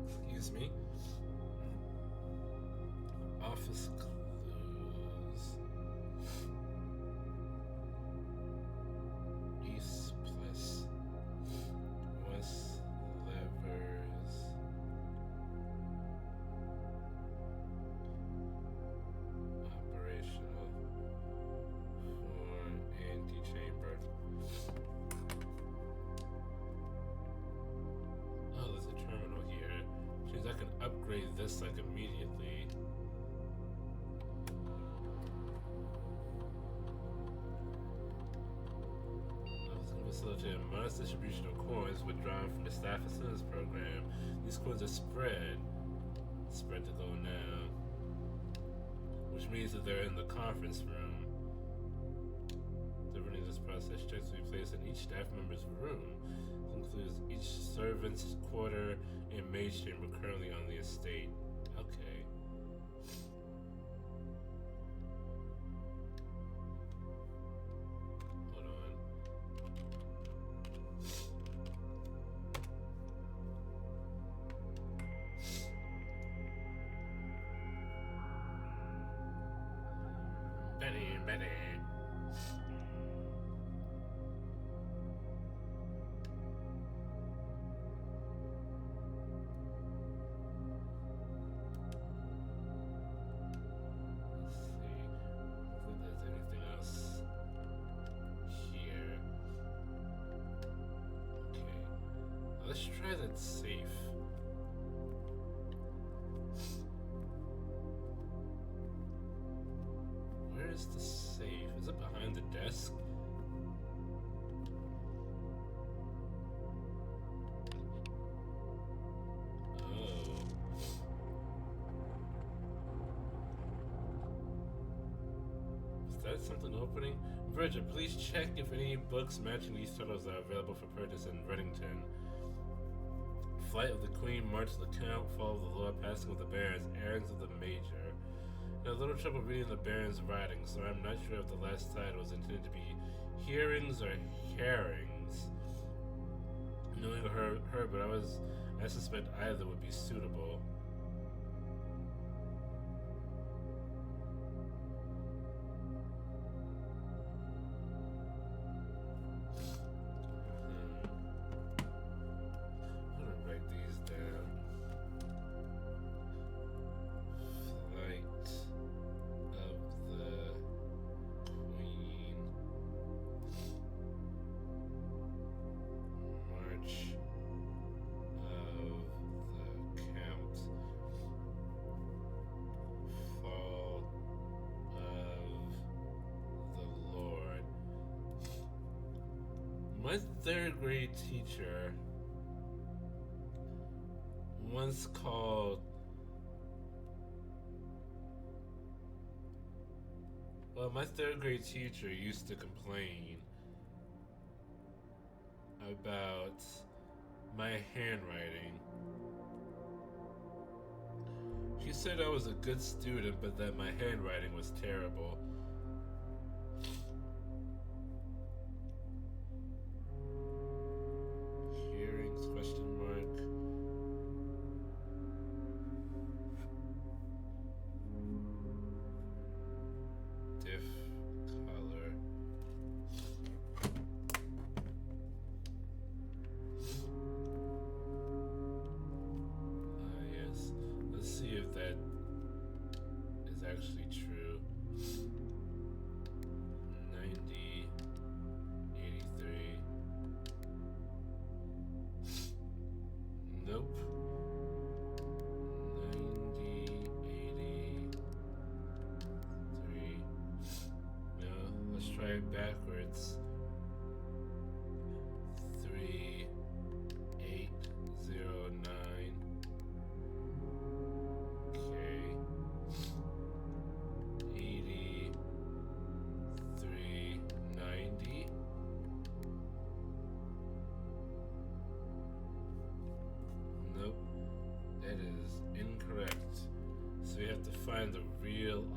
A: Excuse me. Office clues. East plus west levers. Operational for antechamber. Oh, there's a terminal here. Which means I can upgrade this like immediately. Facilitate a modest distribution of coins withdrawn from the staff assistance program. These coins are spread to go now, which means that they're in the conference room. During this process, checks will be placed in each staff member's room. This includes each servant's quarter and maid's chamber currently on the estate. Okay. Betty. Let's try that safe. Where is the safe? Is it behind the desk? Oh. Is that something opening? Bridget, please check if any books matching these titles are available for purchase in Reddington. Flight of the Queen, March of the Count, Fall of the Lord, Passing of the Barons, Errands of the Major. I had a little trouble reading the Baron's writing, so I'm not sure if the last title was intended to be hearings or herrings. Knowing her, but I suspect either would be suitable. My third grade teacher once called, my third grade teacher used to complain about my handwriting. She said I was a good student, but that my handwriting was terrible. Question mark. Diff color. Yes. Let's see if that is actually true. 90, 83. Nope. 90, 83. No, let's try it backwards. 3, 8, 0, 9. Okay. 80, 3, 90.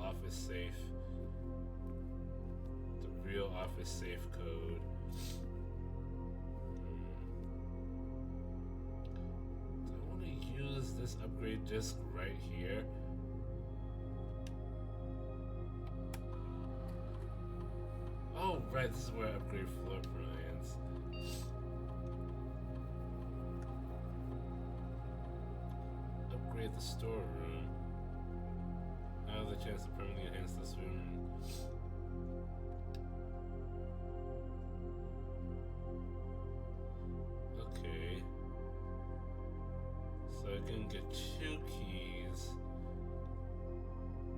A: office safe. The real office safe code. Do I want to use this upgrade disc right here? Oh, right, this is where I upgrade floor plans. Upgrade the storeroom. I have the chance to permanently enhance this room. Okay. So I can get 2 keys,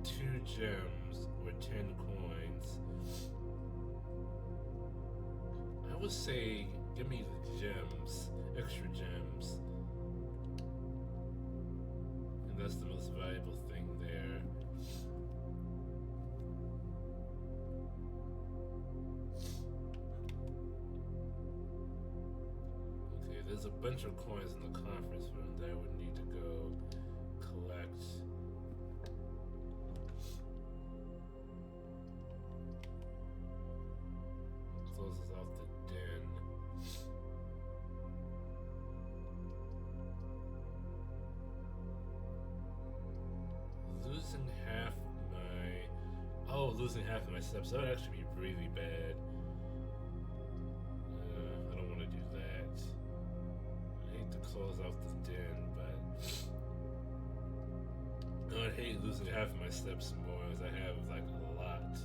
A: 2 gems, or 10 coins. I would say, give me the gems, extra gems. And that's the most valuable thing there. Okay, there's a bunch of coins in the conference room that I would need to go collect. Closes off the den. Losing half my... Oh, losing half of my steps. That would actually be really bad. I don't want to do that. I hate to close off the den, but... I would hate losing half of my steps more, as I have, like, a lot.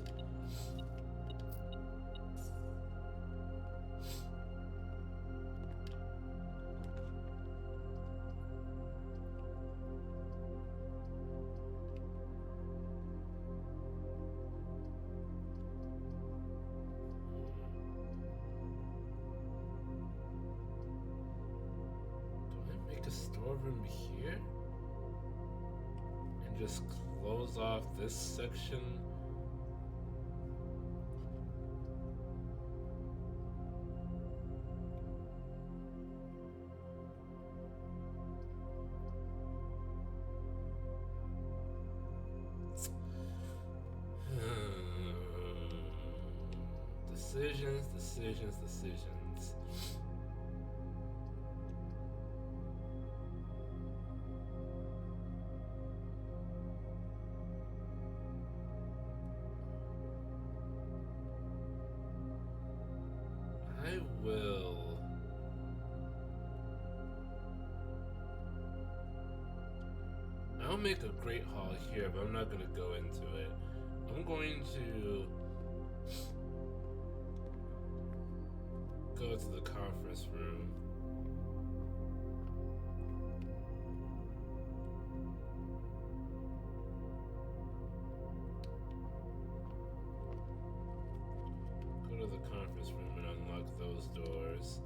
A: A storeroom here and just close off this section. Decisions. I will. I'll make a great hall here, but I'm not going to go into it. I'm going to go to the conference room. Go to the conference room and unlock those doors.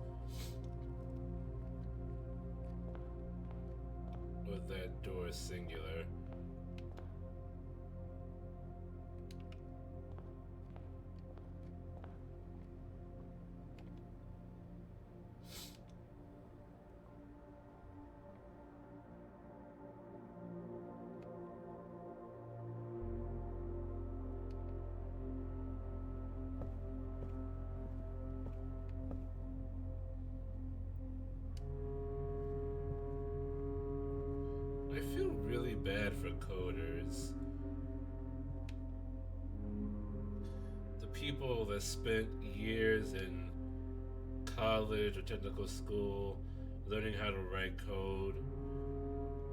A: Or that door is singular. I feel really bad for coders. The people that spent years in college or technical school learning how to write code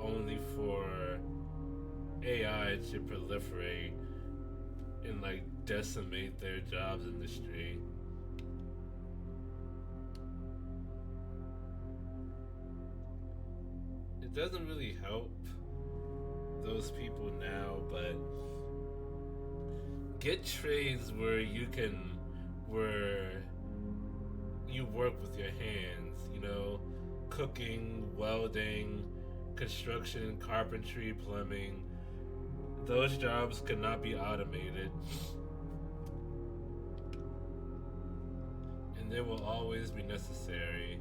A: only for AI to proliferate and like decimate their jobs industry. It doesn't really help those people now, but get trades where you work with your hands, you know, cooking, welding, construction, carpentry, plumbing. Those jobs cannot be automated. And they will always be necessary.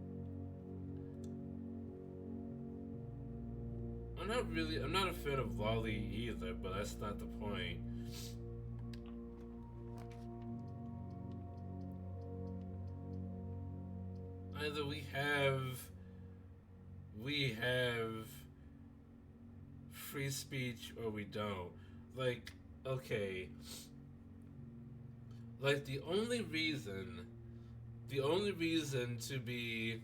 A: I'm not a fan of lolly either, but that's not the point. Either we have free speech or we don't. Like, okay. Like the only reason to be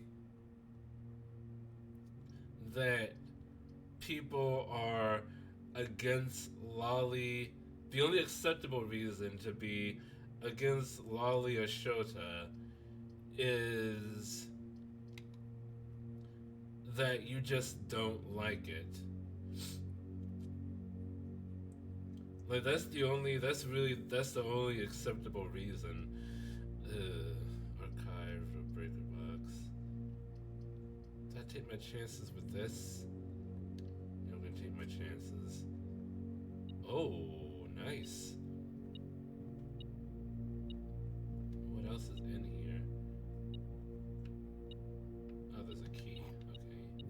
A: that people are against lolly, the only acceptable reason to be against lolly or shota is that you just don't like it. Like that's the only acceptable reason. Archive or breaker box. Did I take my chances with this? Yeah, I'm gonna take my chances. Oh, nice. What else is in here? Oh, there's a key. Okay,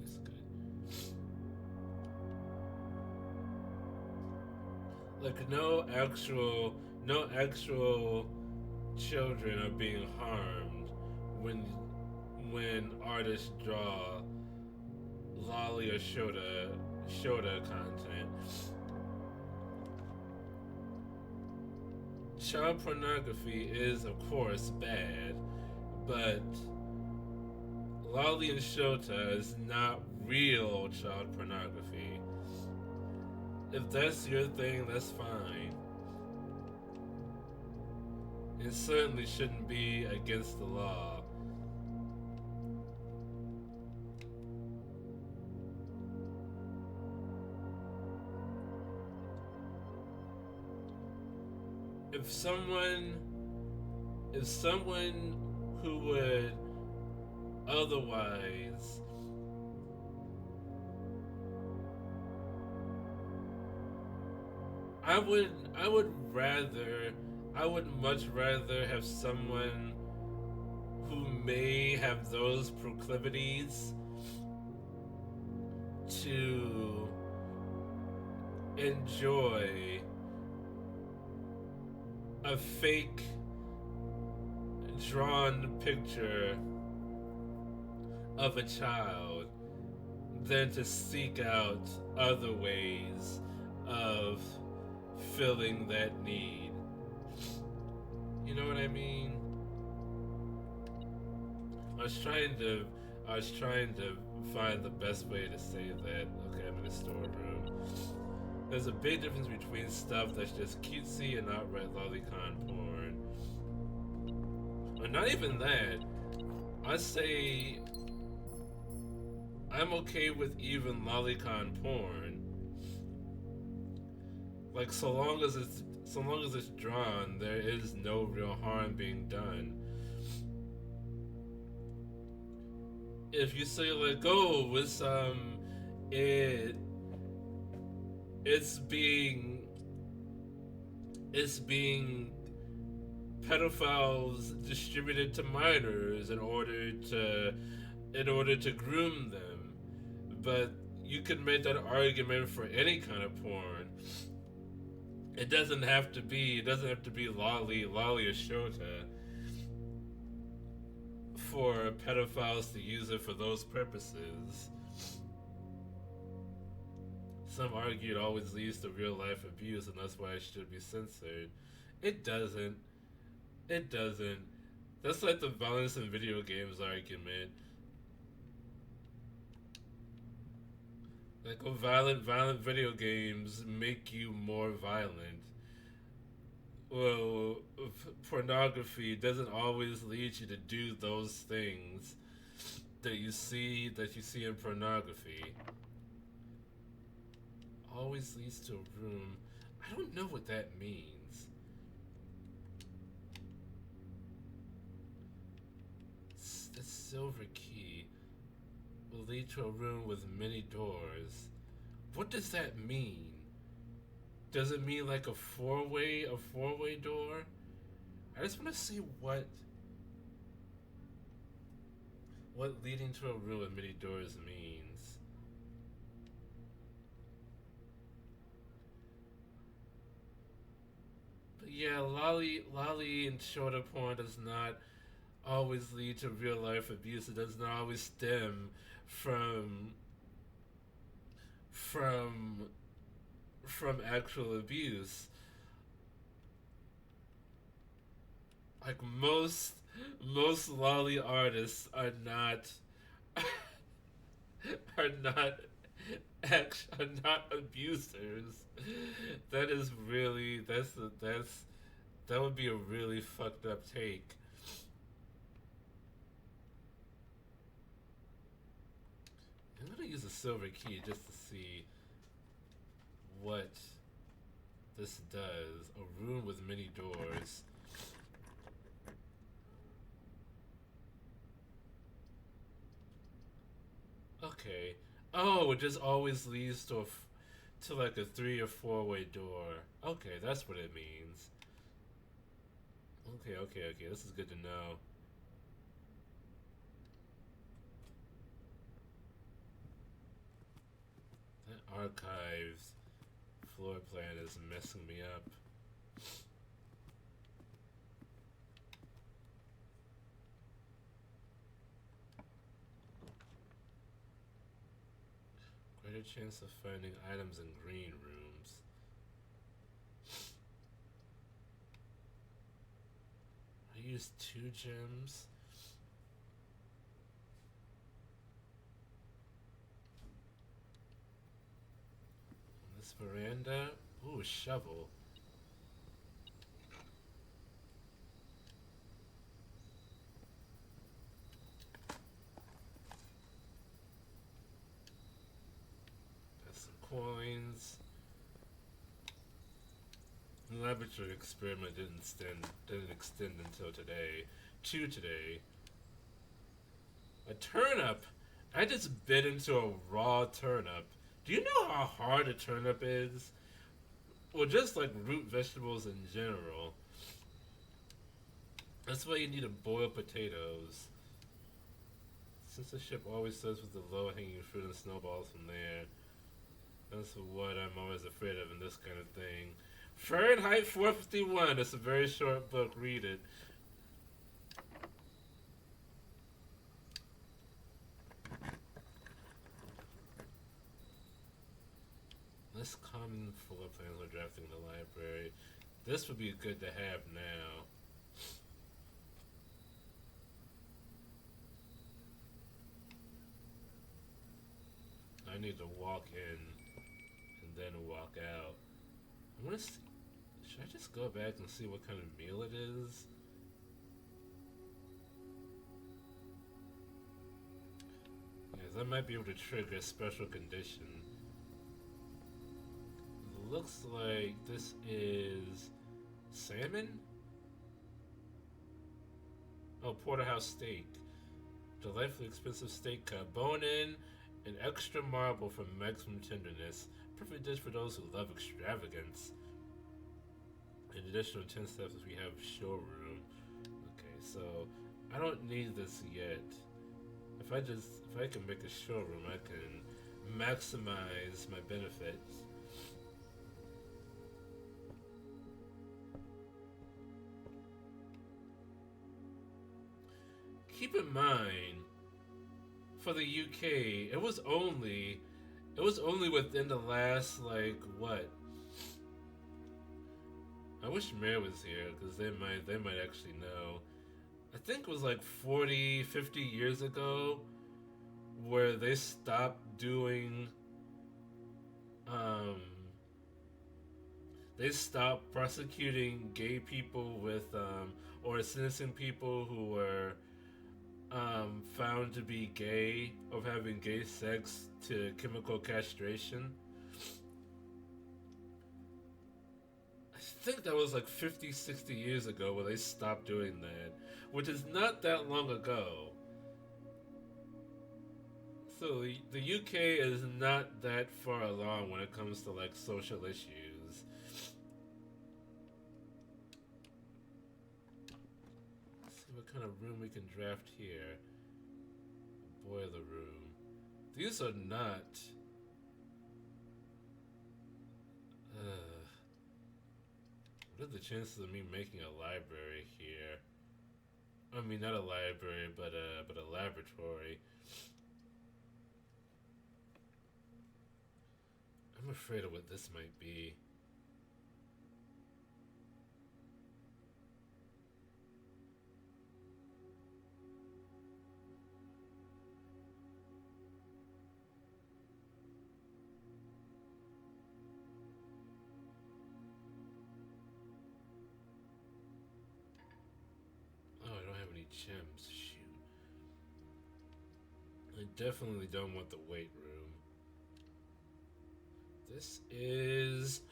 A: that's good. Like no actual children are being harmed when artists draw lolly or shota content. Child pornography is of course bad, but lolly and shota is not real child pornography. If that's your thing, that's fine. It certainly shouldn't be against the law. If someone who would otherwise I would much rather have someone who may have those proclivities to enjoy a fake drawn picture of a child than to seek out other ways of filling that need. You know what I mean? I was trying to find the best way to say that. Okay, I'm in a storeroom. There's a big difference between stuff that's just cutesy and outright lolicon porn. Or not even that. I say I'm okay with even lolicon porn. Like so long as it's drawn, there is no real harm being done. If you say like, oh, it's being pedophiles distributed to minors in order to groom them, but you could make that argument for any kind of porn. It doesn't have to be lolly or shota for pedophiles to use it for those purposes. Some argue it always leads to real life abuse and that's why it should be censored. It doesn't. That's like the violence in video games argument. Like, violent video games make you more violent. Well, pornography doesn't always lead you to do those things that you see in pornography. Always leads to a room. I don't know what that means. The silver key will lead to a room with many doors. What does that mean? Does it mean like a four-way door? I just want to see what leading to a room with many doors means. Yeah, lolly and shoulder porn does not always lead to real life abuse. It does not always stem from from from actual abuse. Like most lolly artists are not are not abusers. That is really that would be a really fucked up take. I'm gonna use a silver key just to see what this does. A room with many doors. Okay. Oh, it just always leads to like a 3 or 4 way door. Okay, that's what it means. Okay. This is good to know. That archives floor plan is messing me up. Greater chance of finding items in green rooms. I used 2 gems. On this veranda. Ooh, a shovel. Got some coins. The laboratory experiment didn't extend until today. To today. A turnip. I just bit into a raw turnip. Do you know how hard a turnip is? Well, just like root vegetables in general. That's why you need to boil potatoes. Censorship always starts with the low hanging fruit and snowballs from there. That's what I'm always afraid of in this kind of thing. Fahrenheit 451. It's a very short book. Read it. Less common floor plans when drafting in the library. This would be good to have now. I need to walk in and then walk out. I want to see. Should I just go back and see what kind of meal it is? Yes, I might be able to trigger a special condition. It looks like this is salmon? Oh, porterhouse steak. Delightfully expensive steak cut. Bone in and extra marble for maximum tenderness. Perfect dish for those who love extravagance. In additional 10 steps, we have showroom. Okay, so I don't need this yet. If I can make a showroom, I can maximize my benefits. Keep in mind, for the UK, it was only within the last, like, what? I wish Mare was here, because they might actually know. I think it was like 40, 50 years ago, where they stopped doing, they stopped prosecuting gay people with, or sentencing people who were, found to be gay, of having gay sex, to chemical castration. I think that was like 50, 60 years ago where they stopped doing that, which is not that long ago. So the UK is not that far along when it comes to like social issues. Let's see what kind of room we can draft here. Boiler room. These are not. What are the chances of me making a library here? I mean, not a library, but a laboratory. I'm afraid of what this might be. Oh, I don't have any gems. Shoot. I definitely don't want the weight room. This is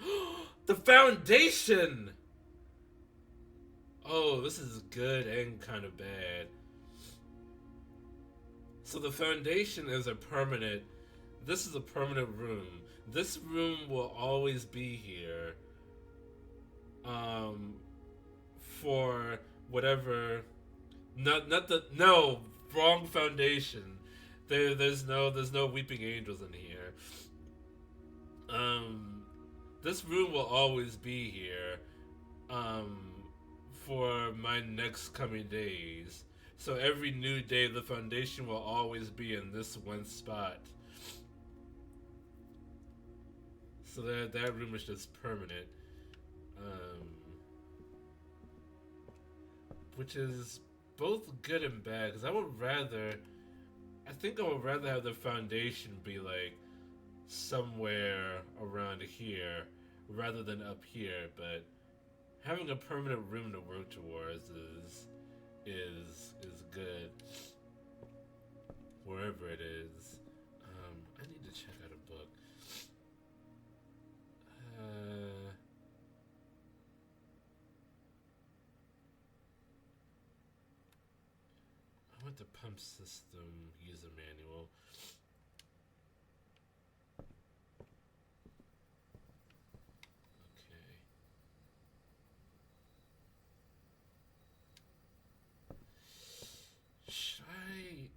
A: the foundation! Oh, this is good and kind of bad. So the foundation is a permanent. This is a permanent room. This room will always be here. For whatever. Not the no wrong foundation. There's no weeping angels in here. This room will always be here. For my next coming days. So every new day, the foundation will always be in this one spot. So that room is just permanent. Which is both good and bad, because I think I would rather have the foundation be like somewhere around here rather than up here, but having a permanent room to work towards is good wherever it is. I need to check out a book. I want the pump system user manual. Okay. Should I...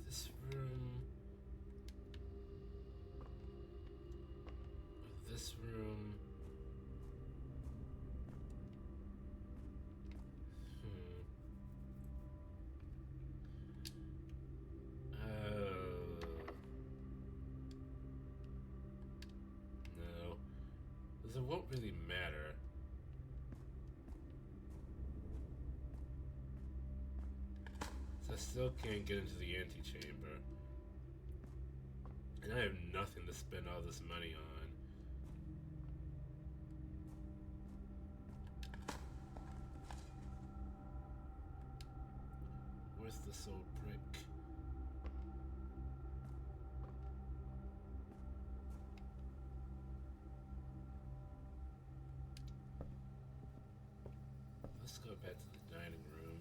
A: This room... Or this room... No. Because it won't really matter. So I still can't get into the antechamber. And I have nothing to spend all this money on. Where's this old brick? Let's go back to the dining room.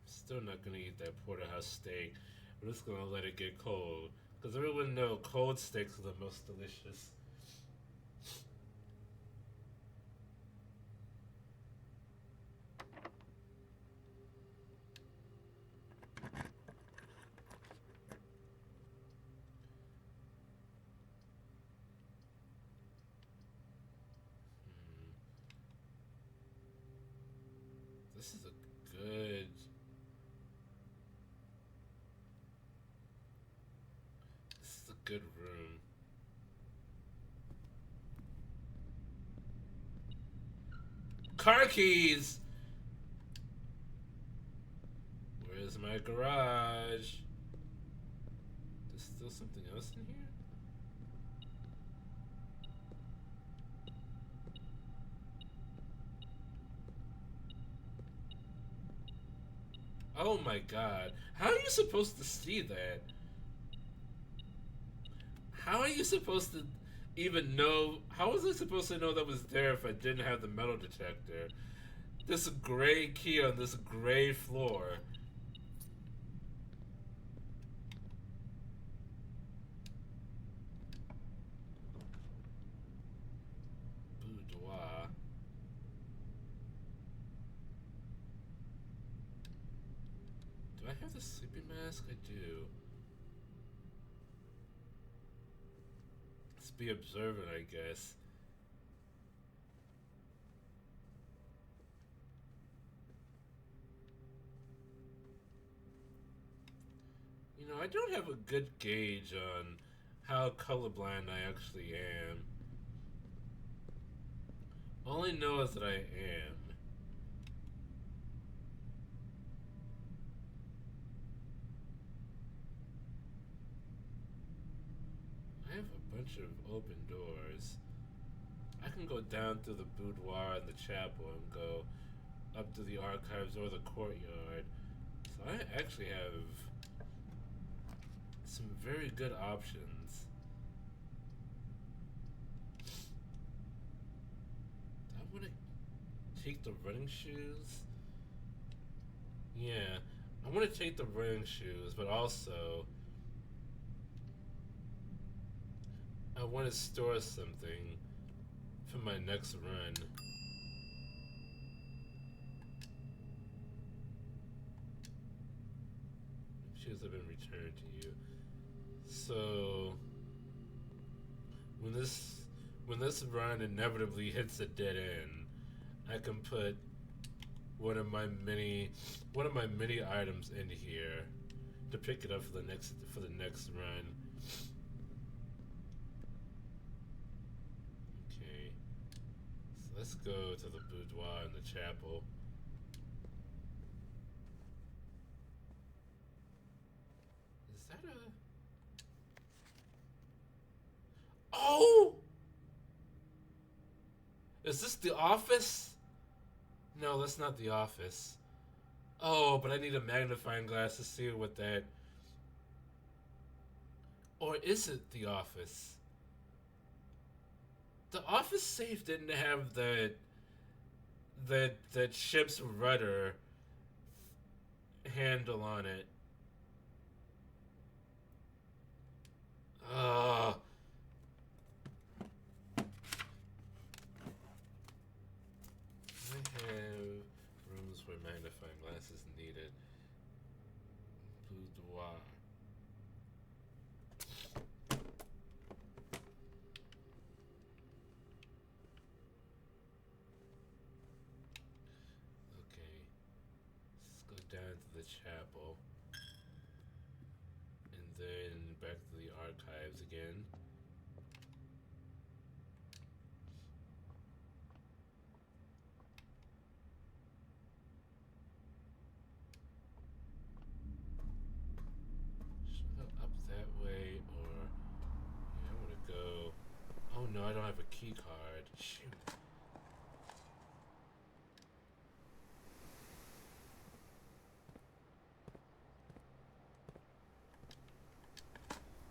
A: Still not gonna eat that porterhouse steak. I'm just gonna let it get cold. Because everyone knows cold steaks are the most delicious. This is a good... This is a good room. Car keys! Where's my garage? There's still something else in here? Oh my god. How are you supposed to see that? How are you supposed to even know? How was I supposed to know that was there if I didn't have the metal detector? This gray key on this gray floor. Boudoir. I have the sleeping mask? I do. Let's be observant, I guess. You know, I don't have a good gauge on how colorblind I actually am. All I know is that I am. I have a bunch of open doors. I can go down through the boudoir and the chapel and go up to the archives or the courtyard. So I actually have some very good options. I want to take the running shoes. Yeah, I want to take the running shoes, but also I want to store something for my next run. Shoes have been returned to you. So when this run inevitably hits a dead end, I can put one of my many items into here to pick it up for the next run. Okay, so let's go to the boudoir and the chapel. Is that a... Oh! Is this the office? No, that's not the office. Oh, but I need a magnifying glass to see what that... Or is it the office? The office safe didn't have that ship's rudder handle on it. Ah. I have rooms where magnifying glass is needed. Boudoir. Okay. Let's go down to the chapel. And then back to the archives again. Up that way, or yeah, I want to go. Oh no, I don't have a key card. Shoot.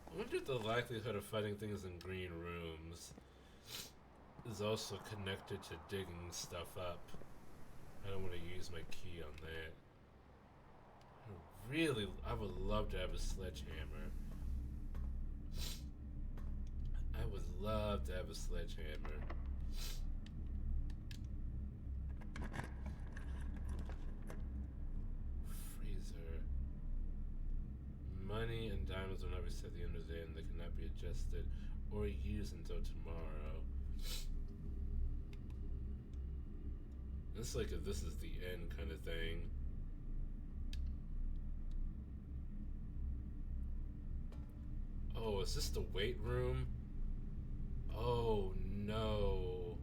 A: I wonder if the likelihood of finding things in green rooms is also connected to digging stuff up. I don't want to use my key on that. I would love to have a sledgehammer. I would love to have a sledgehammer. Freezer. Money and diamonds are not reset at the end of the day, and they cannot be adjusted or used until tomorrow. It's like if this is the end kind of thing. Oh, is this the weight room? Oh no.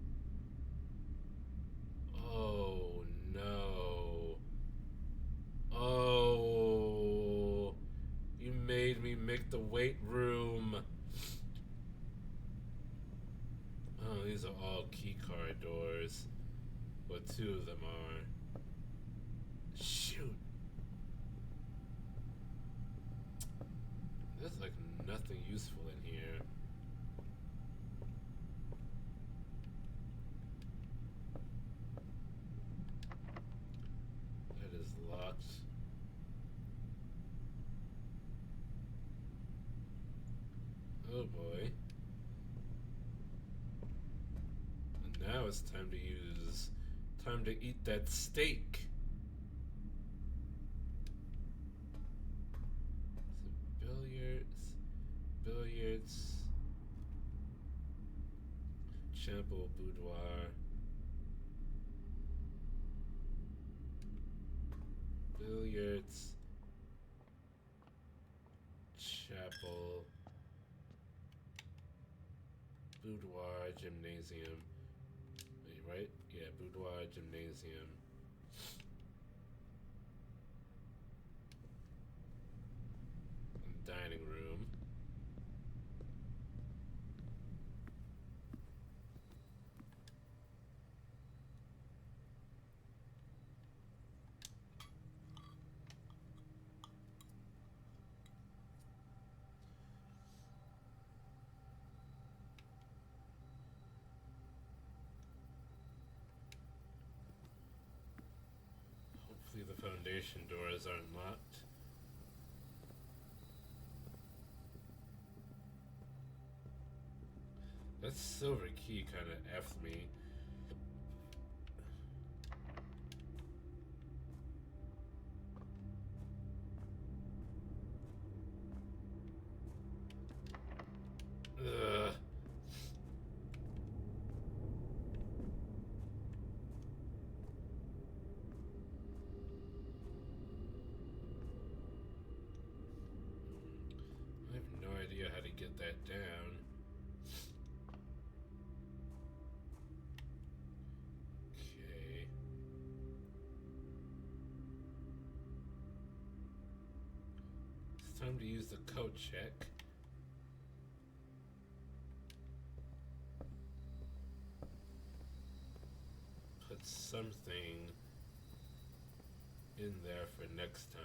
A: Oh no. Oh. You made me make the weight room. Oh, these are all key card doors. Well, two of them are. Shoot. There's like nothing useful in here. That is locked. Oh boy. And now it's time to eat that steak. billiards, chapel, boudoir, billiards, chapel, boudoir, gymnasium. Wait, right? Yeah, boudoir, gymnasium. Dining room. Hopefully the foundation doors aren't locked. That silver key kind of F'd me. Ugh. I have no idea how to get that down. Okay. It's time to use the code check. Put something in there for next time.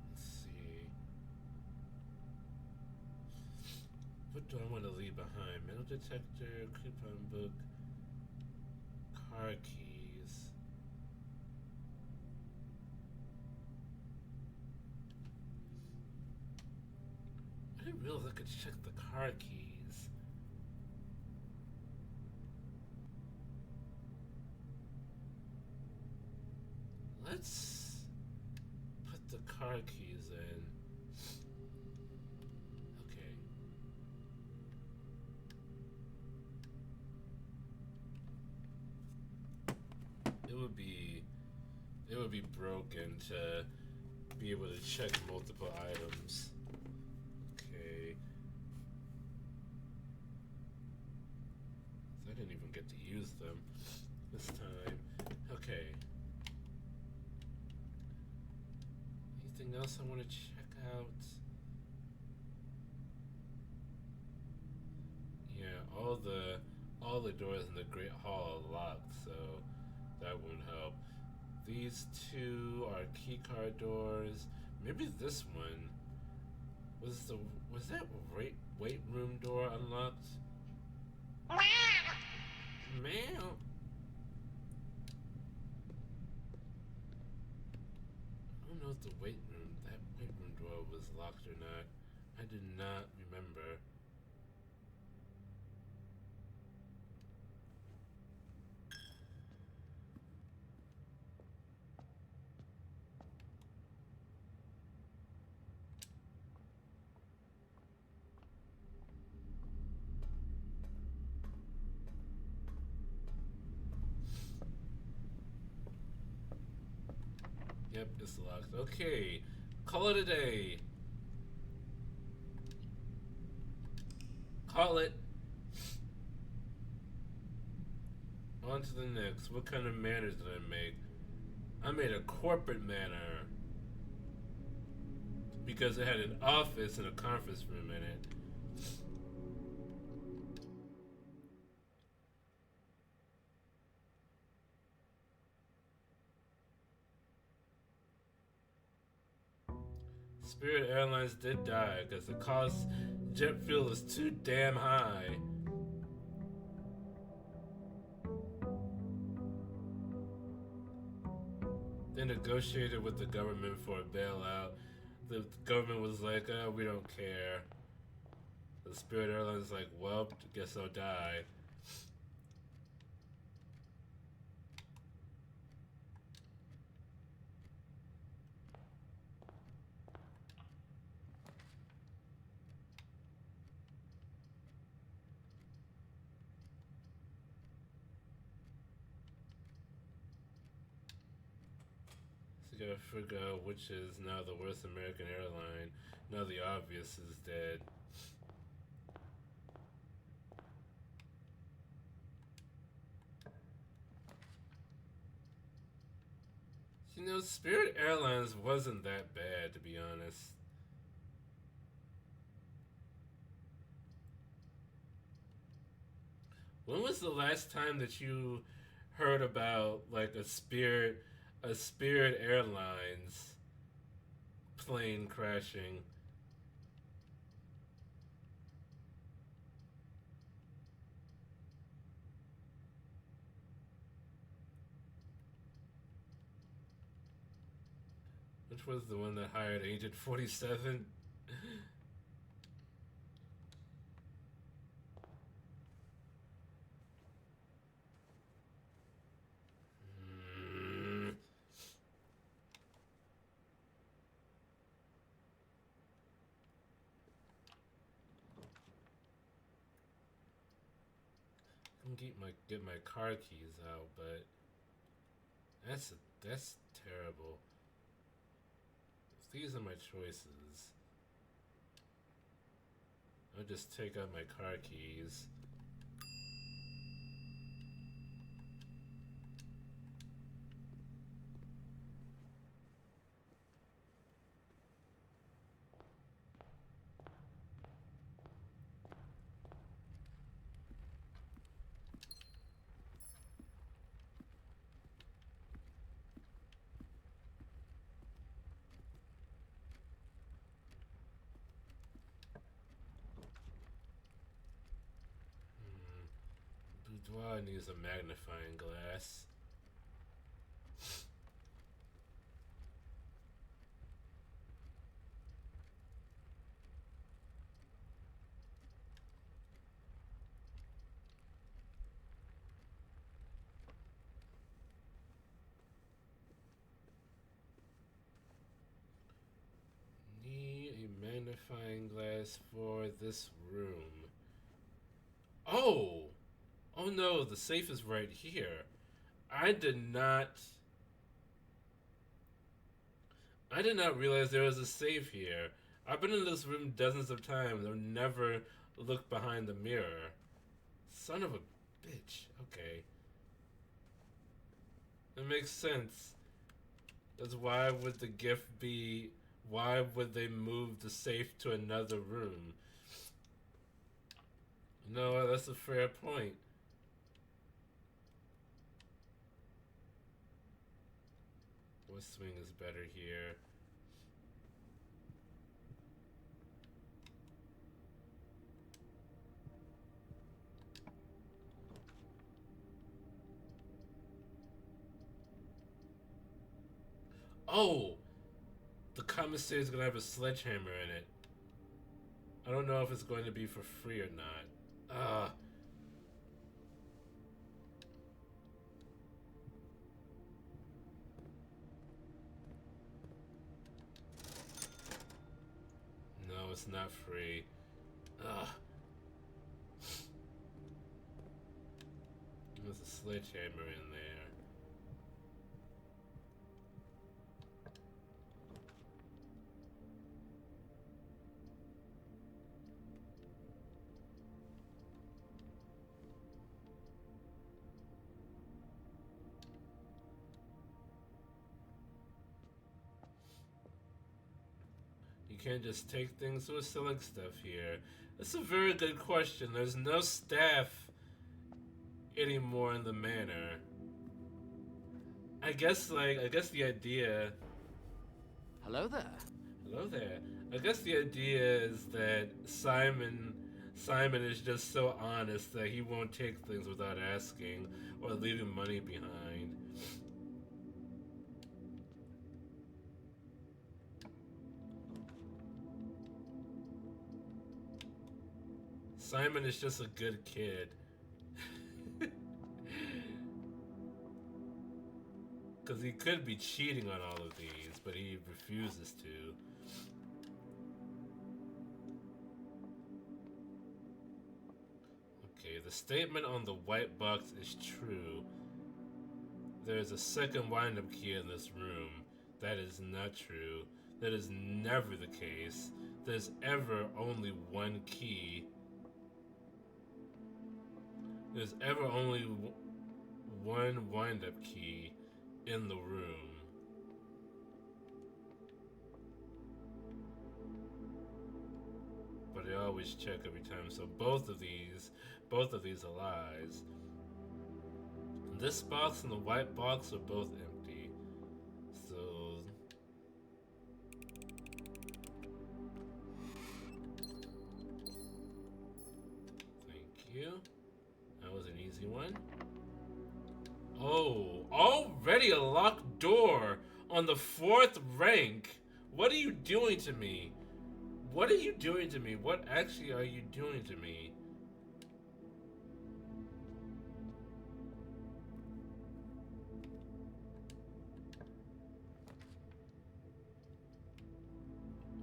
A: Let's see. What do I want to leave behind? Metal detector, coupon book, car keys. I didn't realize I could check the car keys. Let's put the car keys in. Okay. It would be broken to be able to check multiple items. Okay. I didn't even get to use them this time. Okay. Anything else I want to check out? Yeah, all the doors in the Great Hall are locked, so that won't help. These two are keycard doors. Maybe this one was that weight room door unlocked? Meow. I don't know if that weight room door was locked or not. I did not remember. Yep, it's locked. Okay, call it a day. Call it. On to the next. What kind of manners did I make? I made a corporate manor because it had an office and a conference room in it. Spirit Airlines did die because the cost jet fuel is too damn high. They negotiated with the government for a bailout. The government was like, we don't care. The Spirit Airlines is like, well, guess I'll die. So you gotta figure out which is now the worst American airline. Now the obvious is dead. You know, Spirit Airlines wasn't that bad, to be honest. When was the last time that you heard about like a Spirit Airlines plane crashing? Which was the one that hired Agent 47? I can get my car keys out, but that's terrible. These are my choices. I'll just take out my car keys. Boudoir needs a magnifying glass. Need a magnifying glass for this room. Oh! Oh no, the safe is right here. I did not realize there was a safe here. I've been in this room dozens of times. I've never looked behind the mirror. Son of a bitch. Okay. It makes sense. That's why would the gift be... Why would they move the safe to another room? No, that's a fair point. What swing is better here? Oh! The commissary is gonna have a sledgehammer in it. I don't know if it's going to be for free or not. No, it's not free. Ugh. There's a sledgehammer in there. You can't just take things. Who's selling stuff here? That's a very good question. There's no staff anymore in the manor. I guess the idea...
B: Hello there.
A: Hello there. I guess the idea is that Simon is just so honest that he won't take things without asking or leaving money behind. Simon is just a good kid. Because he could be cheating on all of these, but he refuses to. Okay, the statement on the white box is true. There is a second wind-up key in this room. That is not true. That is never the case. There's ever only one key. There's ever only one wind-up key in the room. But I always check every time. So both of these are lies. This box and the white box are both empty. So thank you. That was an easy one. Oh, already a locked door on the 4th rank. What are you doing to me? What are you doing to me? What actually are you doing to me?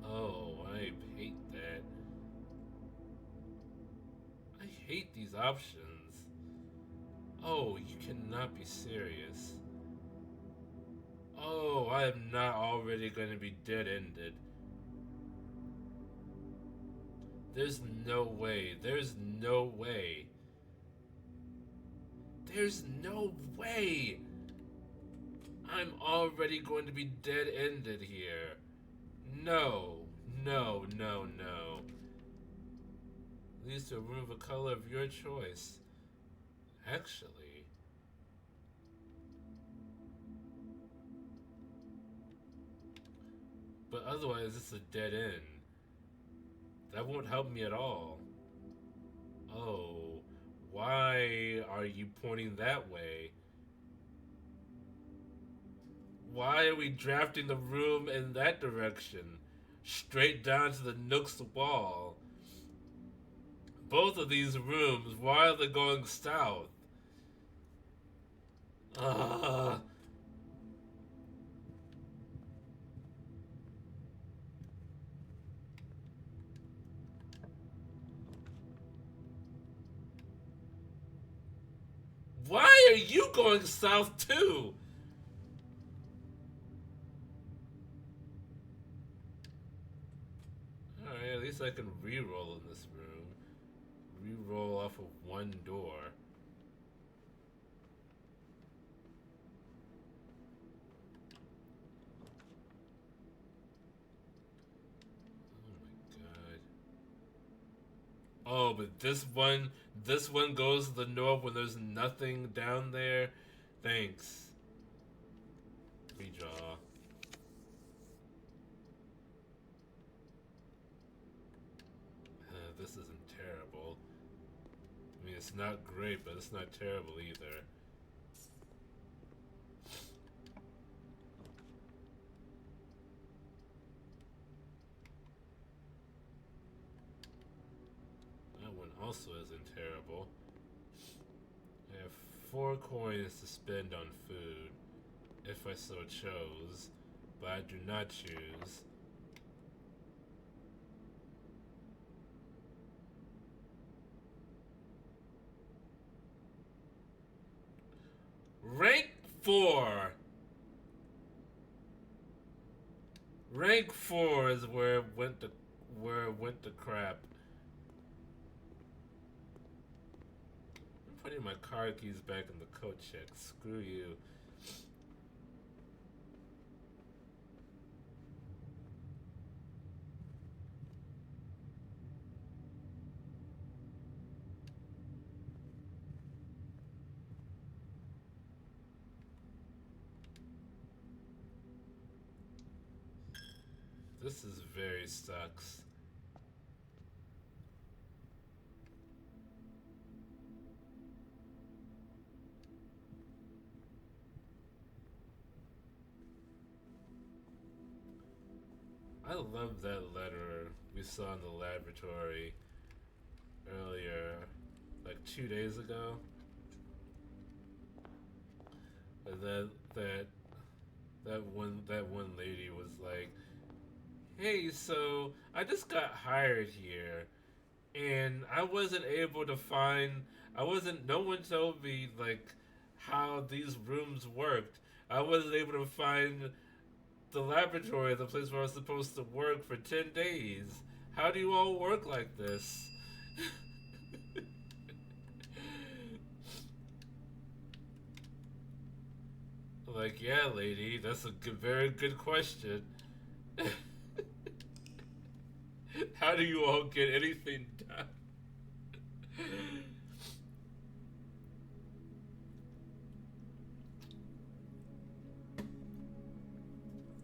A: Oh, I hate that. I hate these options. Oh, you cannot be serious. Oh, I am not already going to be dead-ended. There's no way. There's no way. There's no way. I'm already going to be dead-ended here. No. No, no, no. Leads to a room of a color of your choice. Actually. But otherwise, it's a dead end. That won't help me at all. Oh, why are you pointing that way? Why are we drafting the room in that direction? Straight down to the Nook's wall. Both of these rooms, why are they going south? Ah. Why are you going south too? Alright, at least I can re-roll in this room. Re-roll off of one door. Oh, but this one goes to the north when there's nothing down there. Thanks. Redraw. This isn't terrible. I mean, it's not great, but it's not terrible either. Also isn't terrible. I have 4 coins to spend on food, if I so chose, but I do not choose. Rank 4! Rank 4 is where it went to crap. Putting my car keys back in the coat check. Screw you. This is very sucks. I love that letter we saw in the laboratory earlier. 2 days ago. And then that one lady was like, "Hey, so I just got hired here, and I wasn't able to find. I wasn't. No one told me like how these rooms worked. I wasn't able to find the laboratory, the place where I was supposed to work for 10 days. How do you all work like this?" Like, yeah, lady, that's a very good question. How do you all get anything done?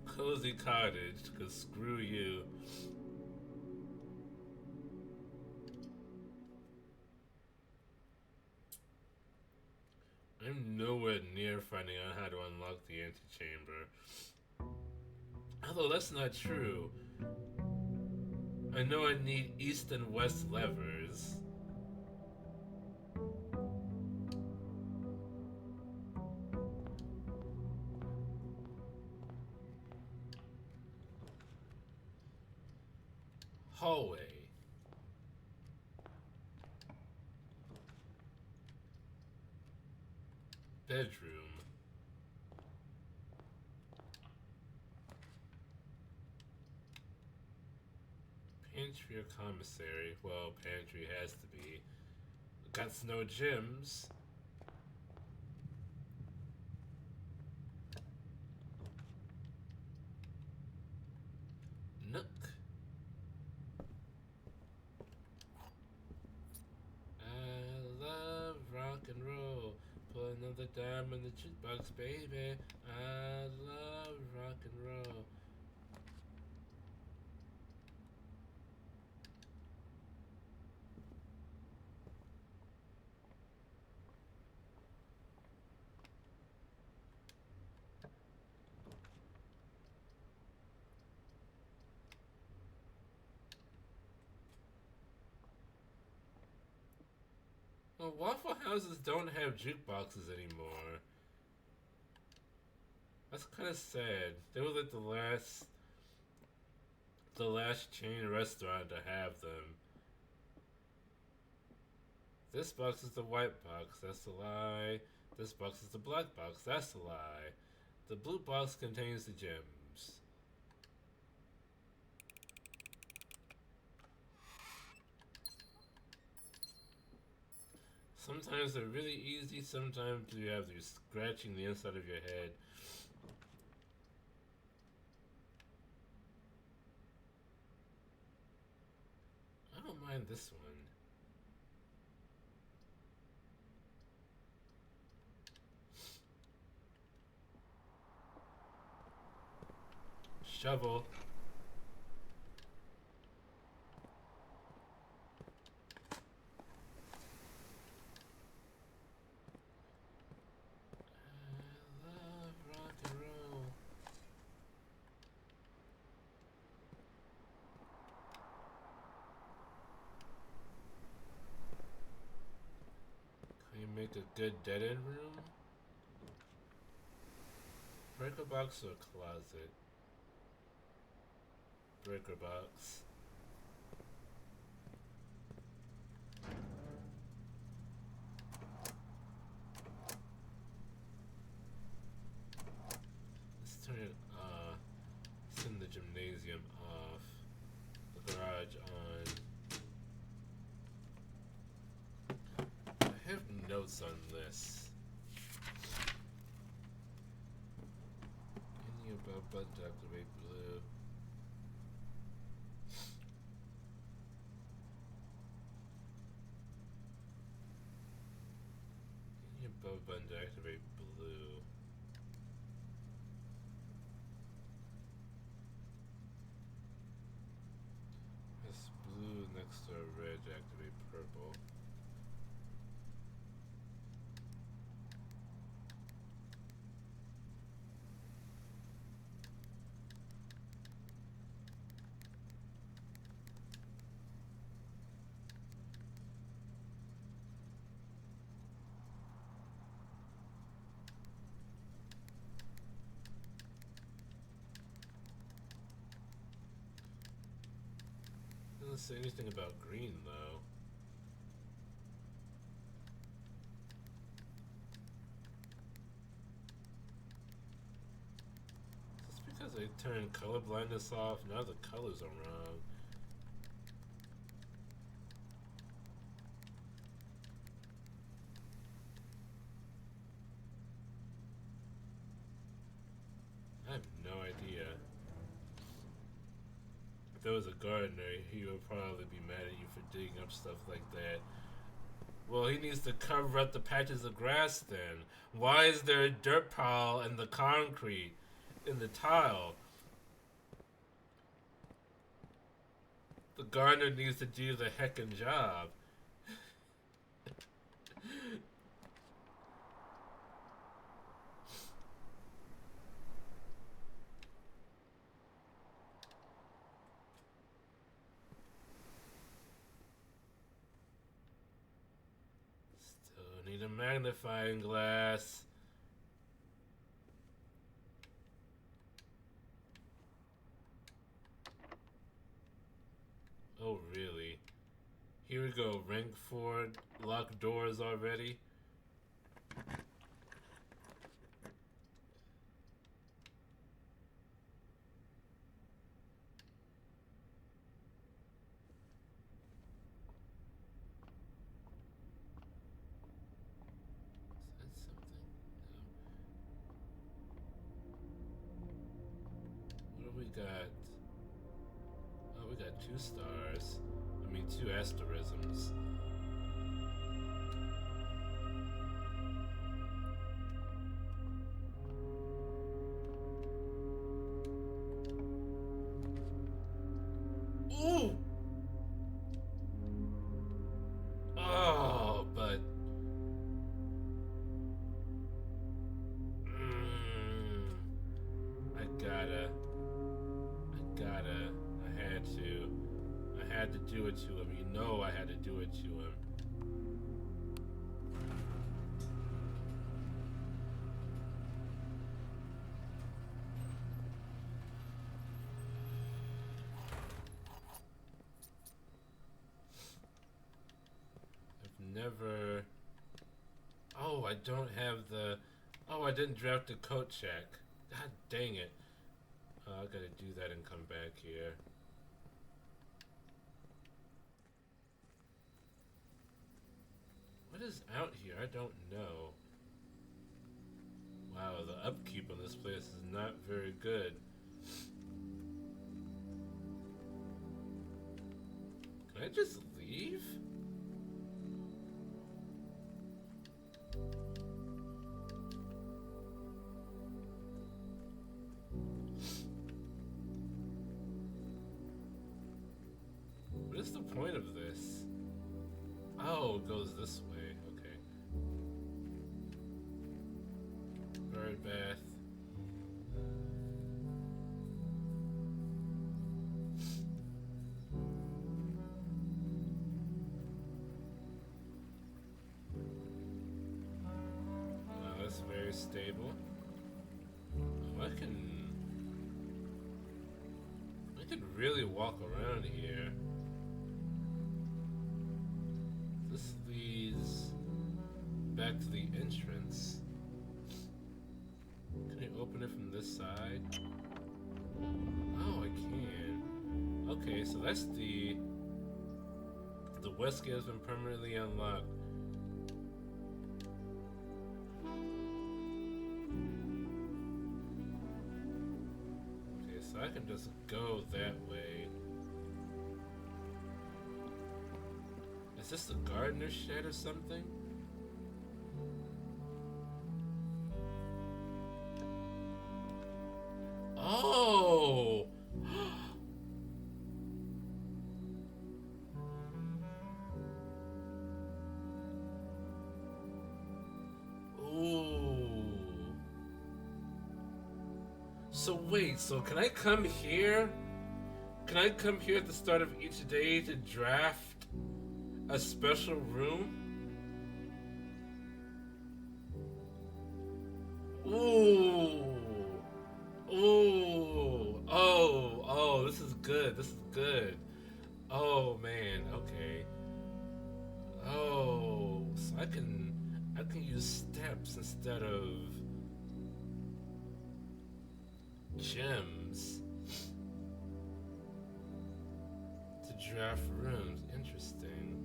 A: Cozy cottage, cause screw you. I'm nowhere near finding out how to unlock the antechamber. Although that's not true. I know I need east and west levers. Hallway. Bedroom. Pantry or commissary? Well, pantry has to be. Got no gyms. Nook. I love rock and roll. Put another dime in the jukebox, baby. I love rock and roll. Well, Waffle Houses don't have jukeboxes anymore. That's kind of sad. They were like the last chain restaurant to have them. This box is the white box. That's a lie. This box is the black box. That's a lie. The blue box contains the gems. Sometimes they're really easy. Sometimes you have you scratching the inside of your head. I don't mind this one. Shovel. I love rock and roll. Can you make a good dead end room? Breaker box or closet? Breaker box. Let's turn it, send the gymnasium off. The garage on. I have notes on this. Any about button to activate blue. Any above button to activate blue. Press blue next to a red to activate purple. Doesn't say anything about green though. Just because they turned color blindness off, now the colors are wrong. I have no idea. If there was a gardener, he would probably be mad at you for digging up stuff like that. Well, he needs to cover up the patches of grass then. Why is there a dirt pile in the concrete, in the tile? The gardener needs to do the heckin' job. Still need a magnifying glass. Oh, really? Here we go, rank 4, locked doors already. Is that something? No. What do we got? Oh, we got 2 stars. I mean, 2 asterisms. Ooh! Oh, but... I had to do it to him. You know I had to do it to him. I've never... Oh, I don't have the... Oh, I didn't draft the coat check. God dang it. I gotta do that and come back here. What is out here? I don't know. Wow, the upkeep on this place is not very good. Can I just leave? What is the point of this? Oh, it goes this way. Okay. Bird bath. That's very stable. Oh, I can really walk around here. This leads back to the entrance. Can I open it from this side? Oh, I can. Okay, so that's the west gate has been permanently unlocked. Okay, so I can just go that way. Is this the gardener's shed or something? Oh! Ooh. So wait, so can I come here? Can I come here at the start of each day to draft a special room? Ooh. Ooh. Oh, this is good. This is good. Oh man, okay. Oh, so I can use steps instead of gems to draft rooms. Interesting.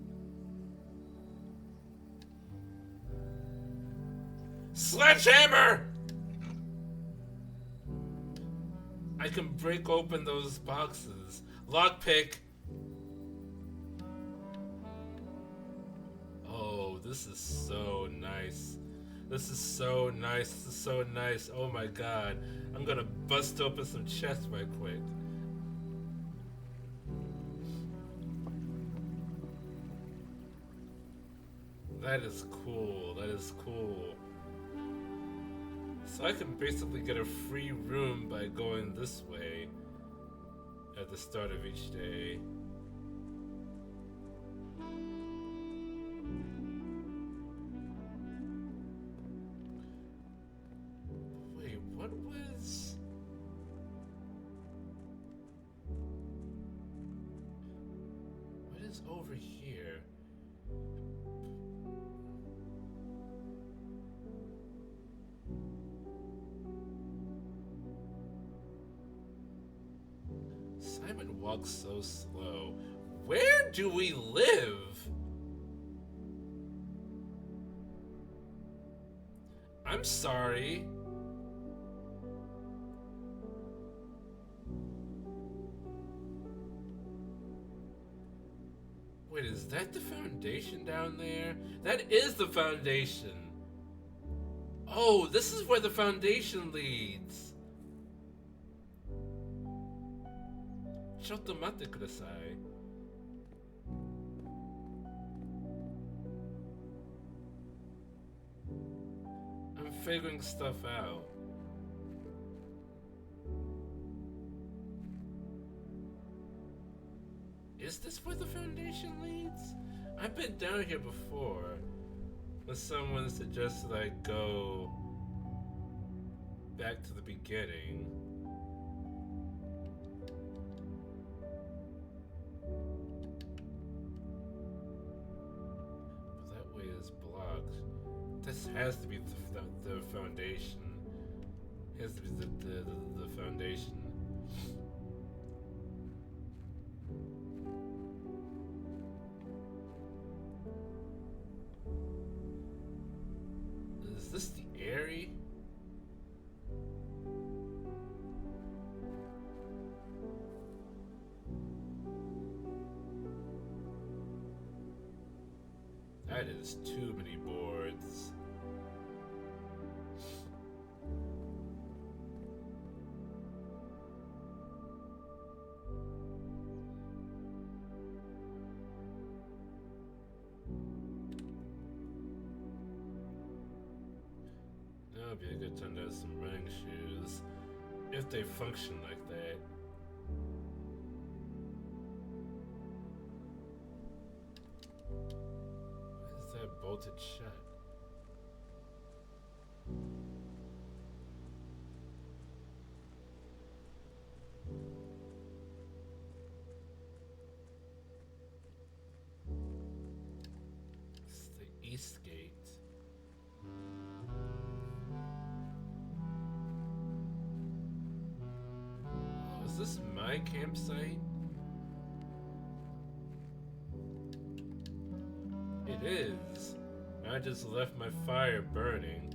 A: Sledgehammer! I can break open those boxes. Lockpick. Oh, this is so nice. This is so nice. This is so nice. Oh my god. I'm gonna bust open some chests right quick. That is cool. That is cool. So I can basically get a free room by going this way at the start of each day. Wait, what was... What is over here? Simon walks so slow. Where do we live? I'm sorry. Wait, is that the foundation down there? That is the foundation. Oh, this is where the foundation leads. ちょっと待ってください. I'm figuring stuff out. Is this where the foundation leads? I've been down here before when someone suggested I go back to the beginning. This has to be the foundation. It has to be the foundation. Is this the area? That is too many boards. That would be a good time to have some running shoes, if they function like that. Why is that bolted shut? It's the east gate. Oh, is this my campsite? It is. I just left my fire burning.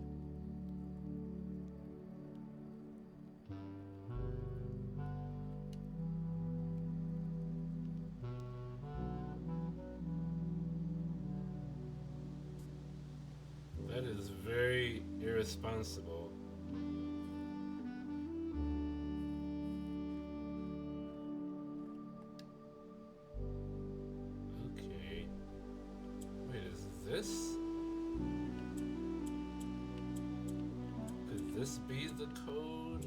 A: That is very irresponsible. Okay. Wait, is this? Could this be the code?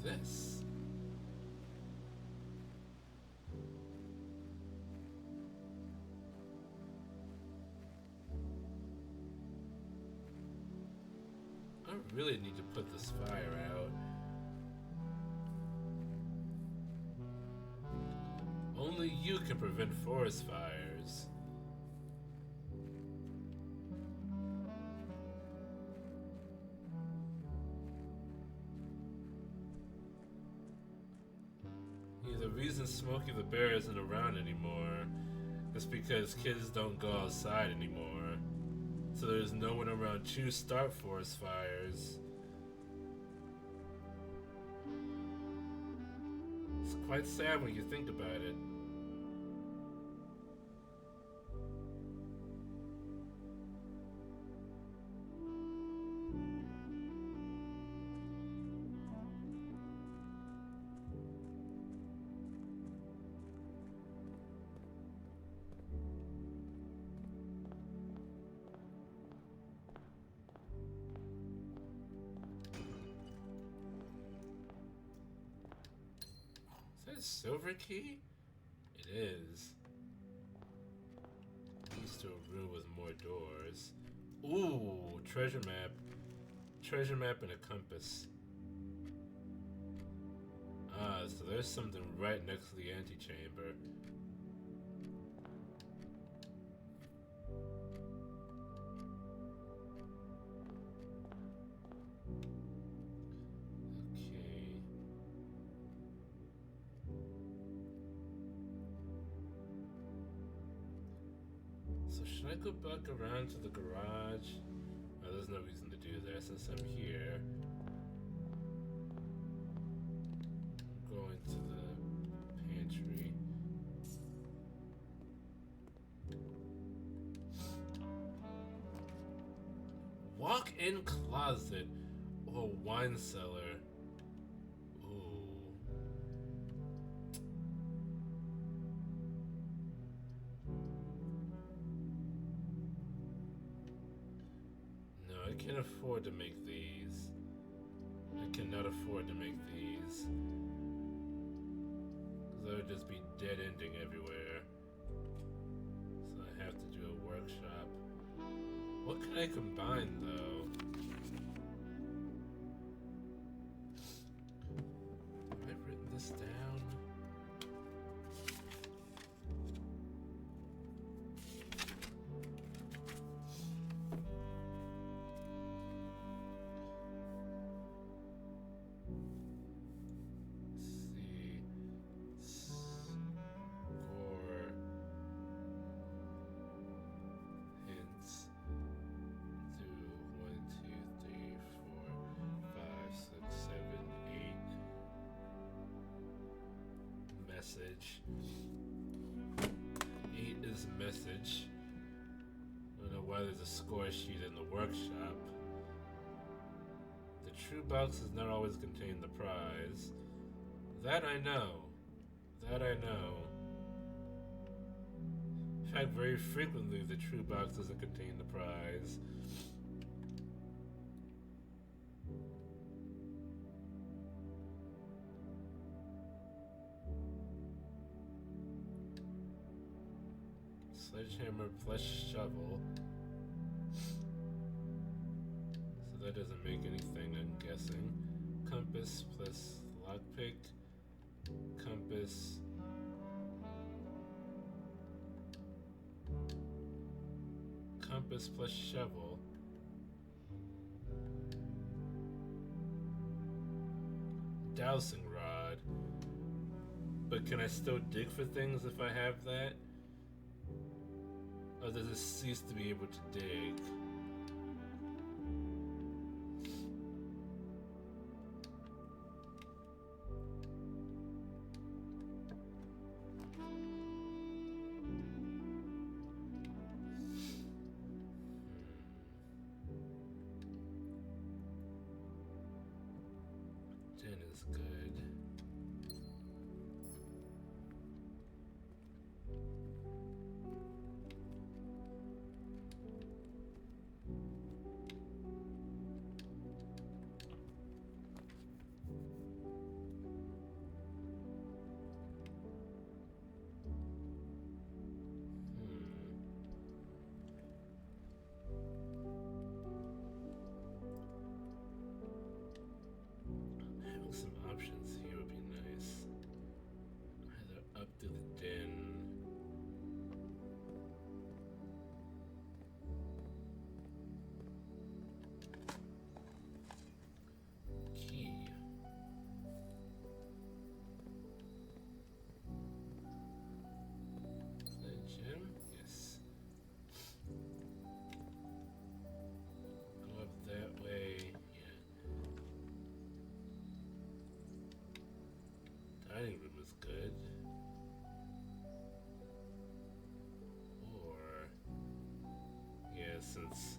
A: this? I really need to put this fire out. Only you can prevent forest fires. Yeah, the reason Smokey the Bear isn't around anymore is because kids don't go outside anymore. So there's no one around to start forest fires. It's quite sad when you think about it. Is that a silver key? It is. Leads to a room with more doors. Ooh, treasure map. Treasure map and a compass. Ah, so there's something right next to the antechamber. Okay. So should I go back around to the garage? Oh, there's no reason to do that since I'm here. Going to the pantry. Walk-in closet or wine cellar. Ooh. No, I can't afford to make these. I cannot afford to make these. Because I would just be dead ending everywhere. So I have to do a workshop. What can I combine though? Have I written this down? Message. 8 is message. I don't know why there's a score sheet in the workshop. The true box does not always contain the prize. That I know. That I know. In fact, very frequently the true box doesn't contain the prize. Sledgehammer plus shovel. So that doesn't make anything, I'm guessing. Compass plus lockpick. Compass. Compass plus shovel. Dowsing rod. But can I still dig for things if I have that? Or does it cease to be able to dig? Gin is good. dining room is good. Or, yeah, since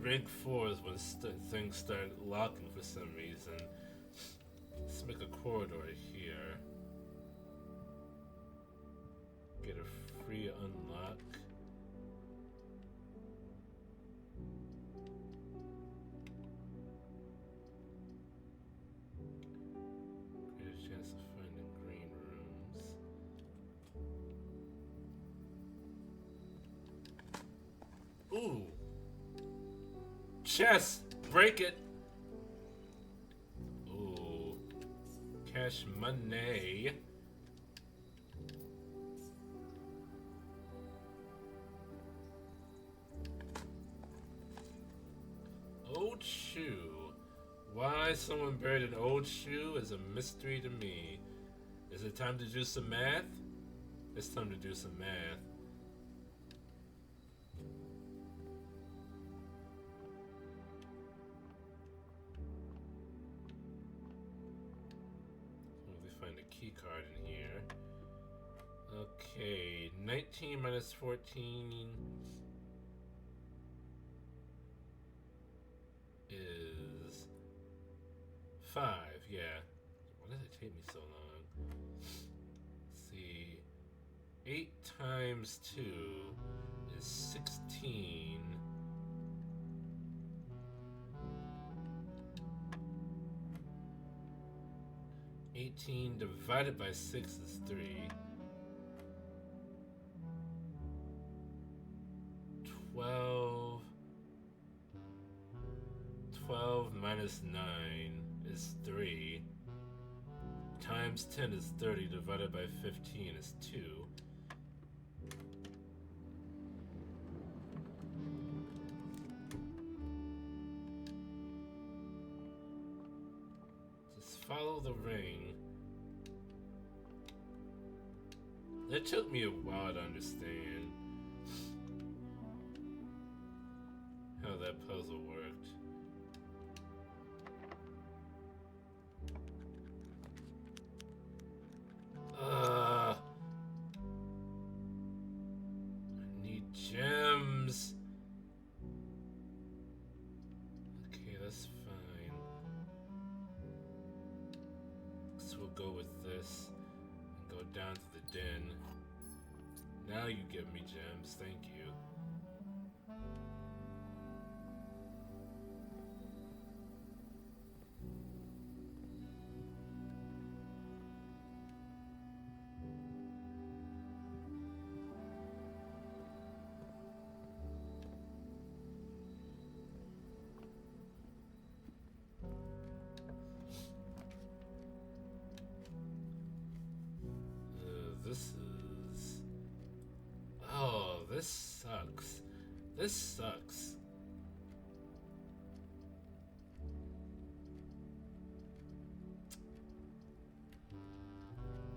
A: rank 4 is when things start locking for some reason. Let's make a corridor here. Get a free unlock. Greater chance of finding green rooms. Ooh! Chest! Break it! Ooh. Cash money. Old shoe. Why someone buried an old shoe is a mystery to me. Is it time to do some math? It's time to do some math. Find a key card in here. Okay, 19 minus 14 is 5, yeah. Why does it take me so long? Let's see. 8 times 2 is 16. 18 divided by 6 is 3. 12 minus 9 is 3. Times 10 is 30 divided by 15 is 2. Just follow the ring. It took me a while to understand how that puzzle worked. I need gems. Okay, that's fine. So we'll go with this and go down to the den. Now you give me gems, thank you. This is... Oh, this sucks. This sucks.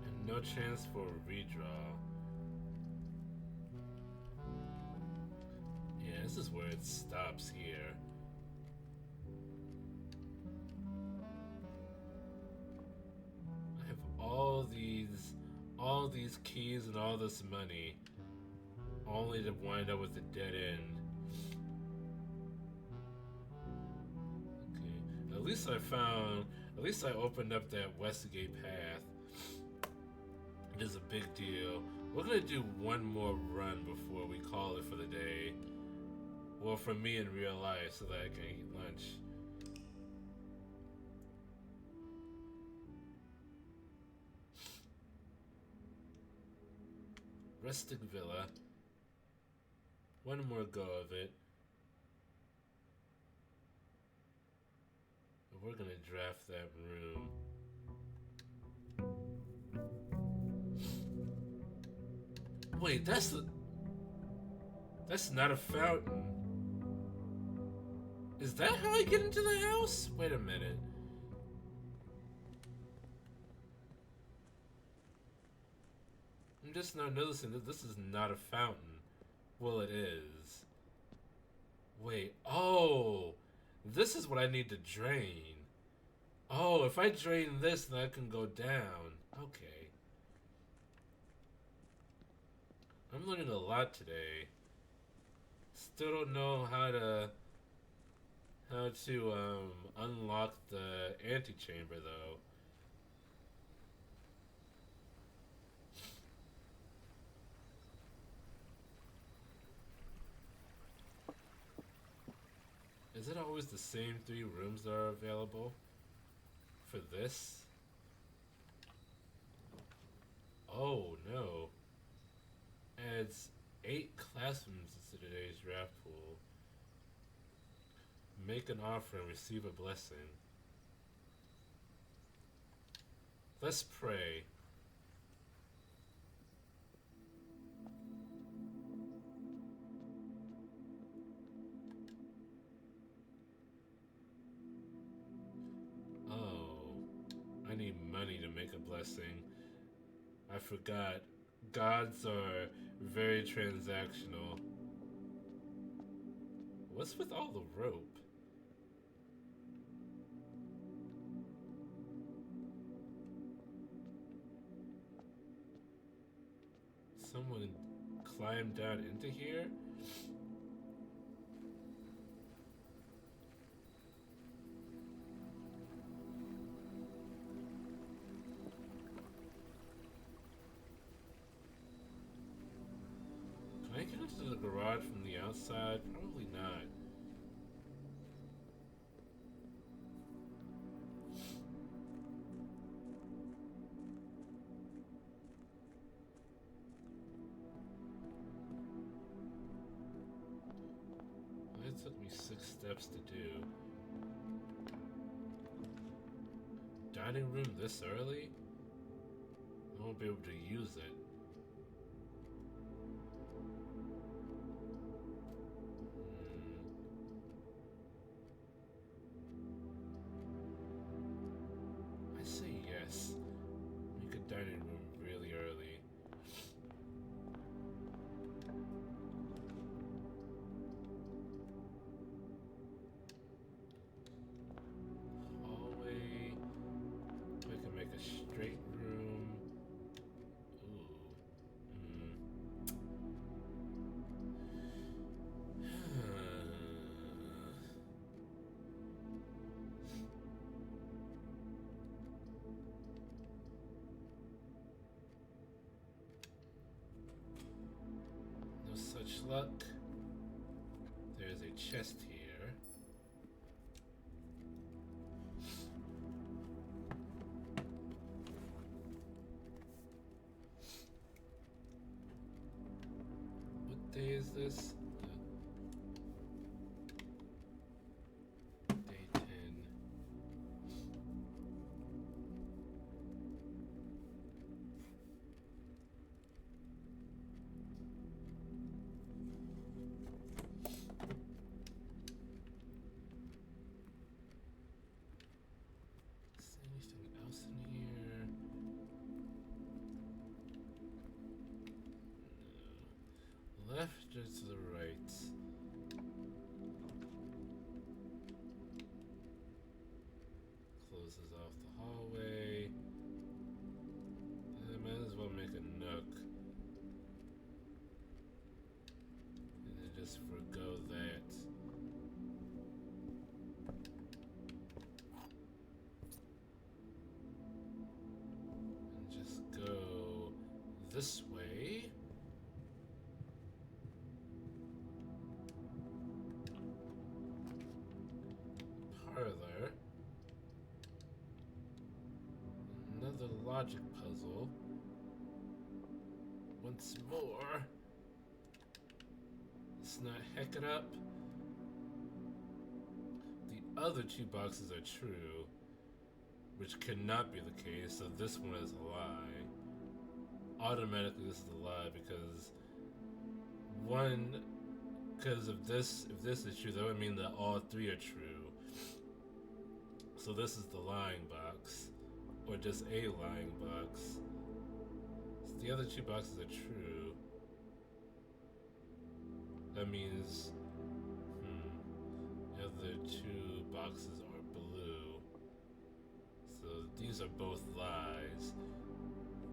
A: And no chance for a redraw. Yeah, this is where it stops here. I have all these keys and all this money, only to wind up with a dead end. Okay, at least I opened up that Westgate path. It is a big deal. We're gonna do one more run before we call it for the day. Well, for me in real life, so that I can eat lunch. Rustic Villa. One more go of it. We're gonna draft that room. Wait, that's not a fountain. Is that how I get into the house? Wait a minute. I'm just now noticing that this is not a fountain. Well, it is. Wait, oh! This is what I need to drain. Oh, if I drain this, then I can go down. Okay. I'm learning a lot today. Still don't know how to unlock the antechamber though. Is it always the same 3 rooms that are available for this? Oh no. Adds 8 classrooms to today's draft pool. Make an offer and receive a blessing. Let's pray. Oh, I need money to make a blessing. I forgot. Gods are very transactional. What's with all the rope? Someone climbed down into here? Can I get into the garage from the outside? Probably not. It took me 6 steps to do. Dining room this early? I won't be able to use it. I say yes. Make a dining room really early. Hallway. I can make a straight room. Ooh. No such luck. There's a chest here. What day is this? Day 10. Is there anything else in here? No. Left or to the right? Closes off the hallway. I might as well make a nook. And then just forgo that. And just go this way. Parlor. Another logic puzzle. Once more. Let's not heck it up. The other 2 boxes are true, which cannot be the case, so this one is a lie. Automatically this is a lie because if this is true, that would mean that all 3 are true. So this is the lying box, or just a lying box. So the other 2 boxes are true. That means, the other 2 boxes are blue. These are both lies.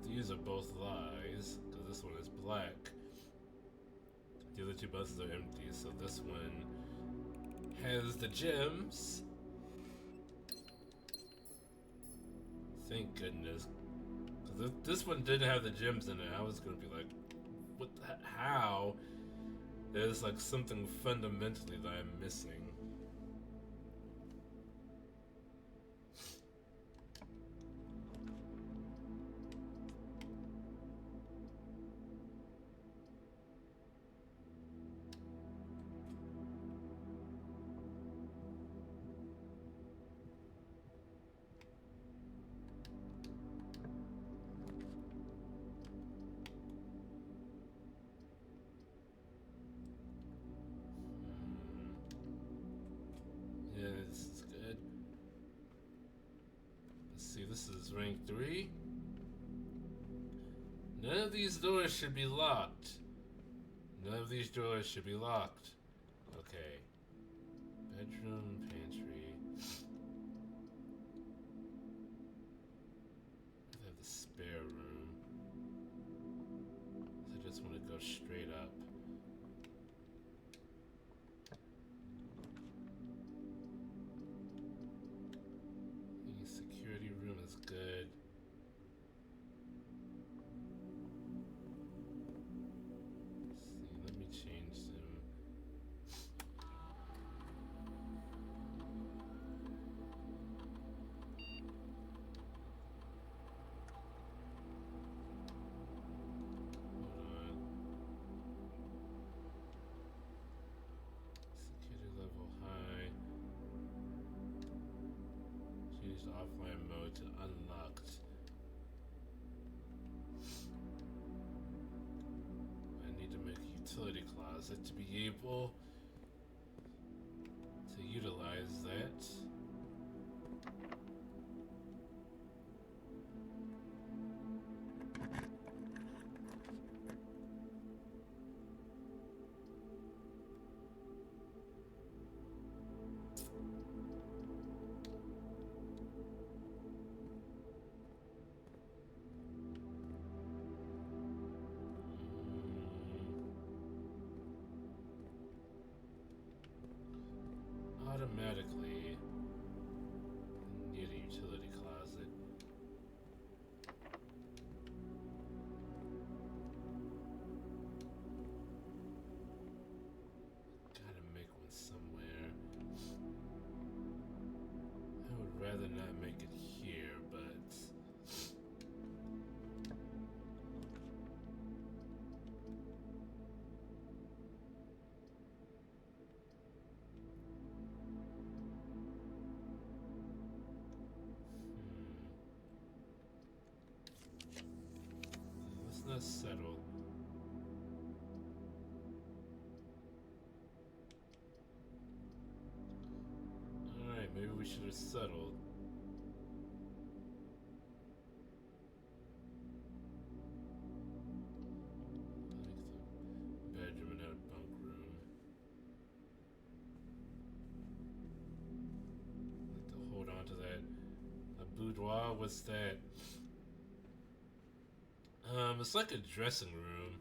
A: These are both lies, because this one is black. The other two buses are empty, so this one has the gems. Thank goodness. Because if this one didn't have the gems in it, I was going to be like, what? How? There's like something fundamentally that I'm missing. Yeah, this is good. Let's see, this is rank 3. None of these doors should be locked. None of these doors should be locked. Okay. Bedroom, pantry. I have the spare room. So I just want to go straight up. The security room is good. Let me change them. Hold on. Security level high. Change the offline mode to unlocked. I need to make a utility closet to be able to utilize that. Automatically need a utility closet. Gotta make one somewhere. I would rather not make it here, but let's not settle. Alright, maybe we should have settled. I think the bedroom and that bunk room. Like to hold on to that. A boudoir, what's that? It's like a dressing room.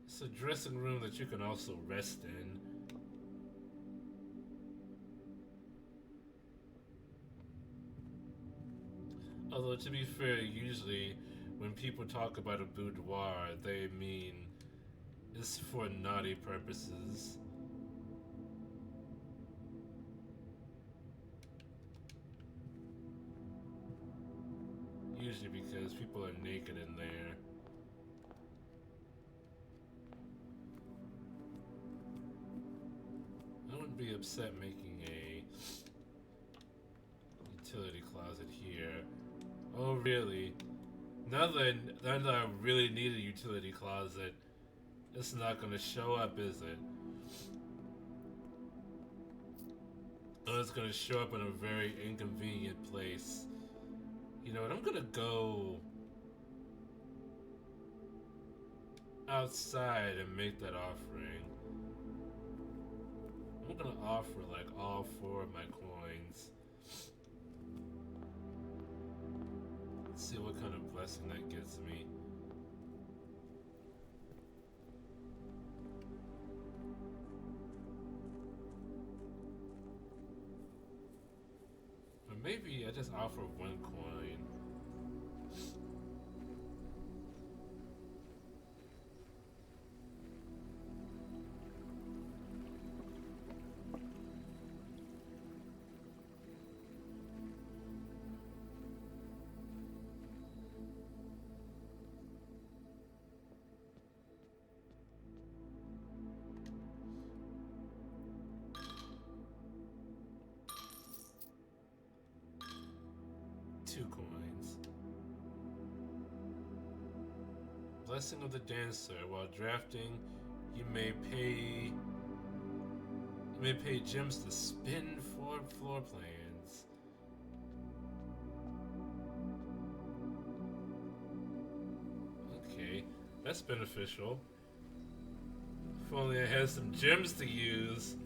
A: It's a dressing room that you can also rest in. Although, to be fair, usually when people talk about a boudoir, they mean it's for naughty purposes. Usually because people are naked in there. I wouldn't be upset making a utility closet here. Oh, really? Now that I really need a utility closet, it's not gonna show up, is it? Oh, it's gonna show up in a very inconvenient place. You know what? I'm gonna go outside and make that offering. I'm gonna offer like all 4 of my coins. Let's see what kind of blessing that gives me. Or maybe I just offer 1 coin. Coins. Blessing of the Dancer. While drafting, you may pay gems to spin floor plans. Okay, that's beneficial. If only I had some gems to use.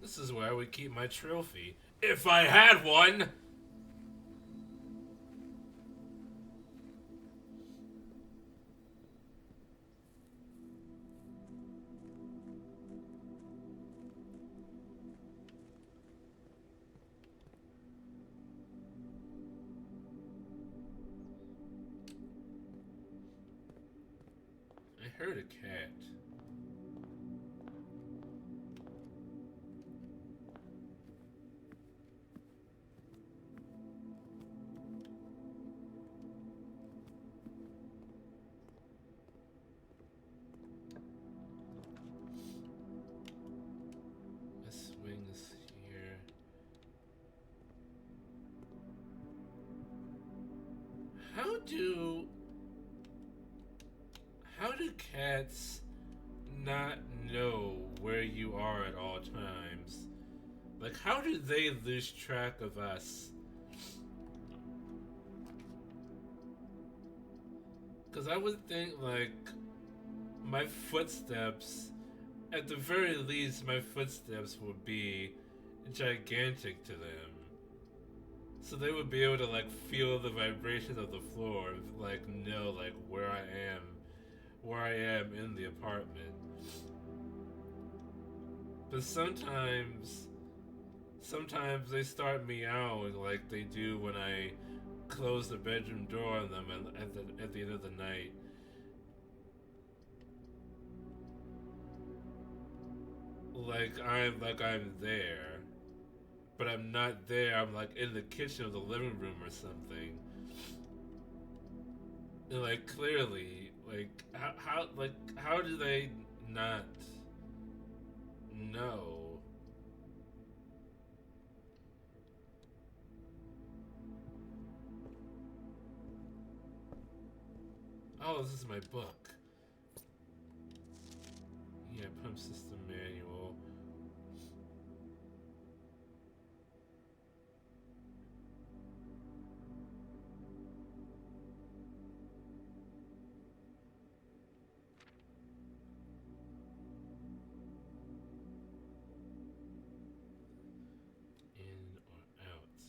A: This is where I would keep my trophy. If I had one! I heard a cat. How do cats not know where you are at all times? Like, how do they lose track of us? Because I would think, like, my footsteps, at the very least, my footsteps would be gigantic to them. So they would be able to, like, feel the vibration of the floor, like, know, like, where I am in the apartment. But sometimes they start meowing like they do when I close the bedroom door on them at the end of the night. Like I'm there. But I'm not there. I'm like in the kitchen or the living room or something. And like clearly, like how do they not know? Oh, this is my book. Yeah, pump system manual. In or out?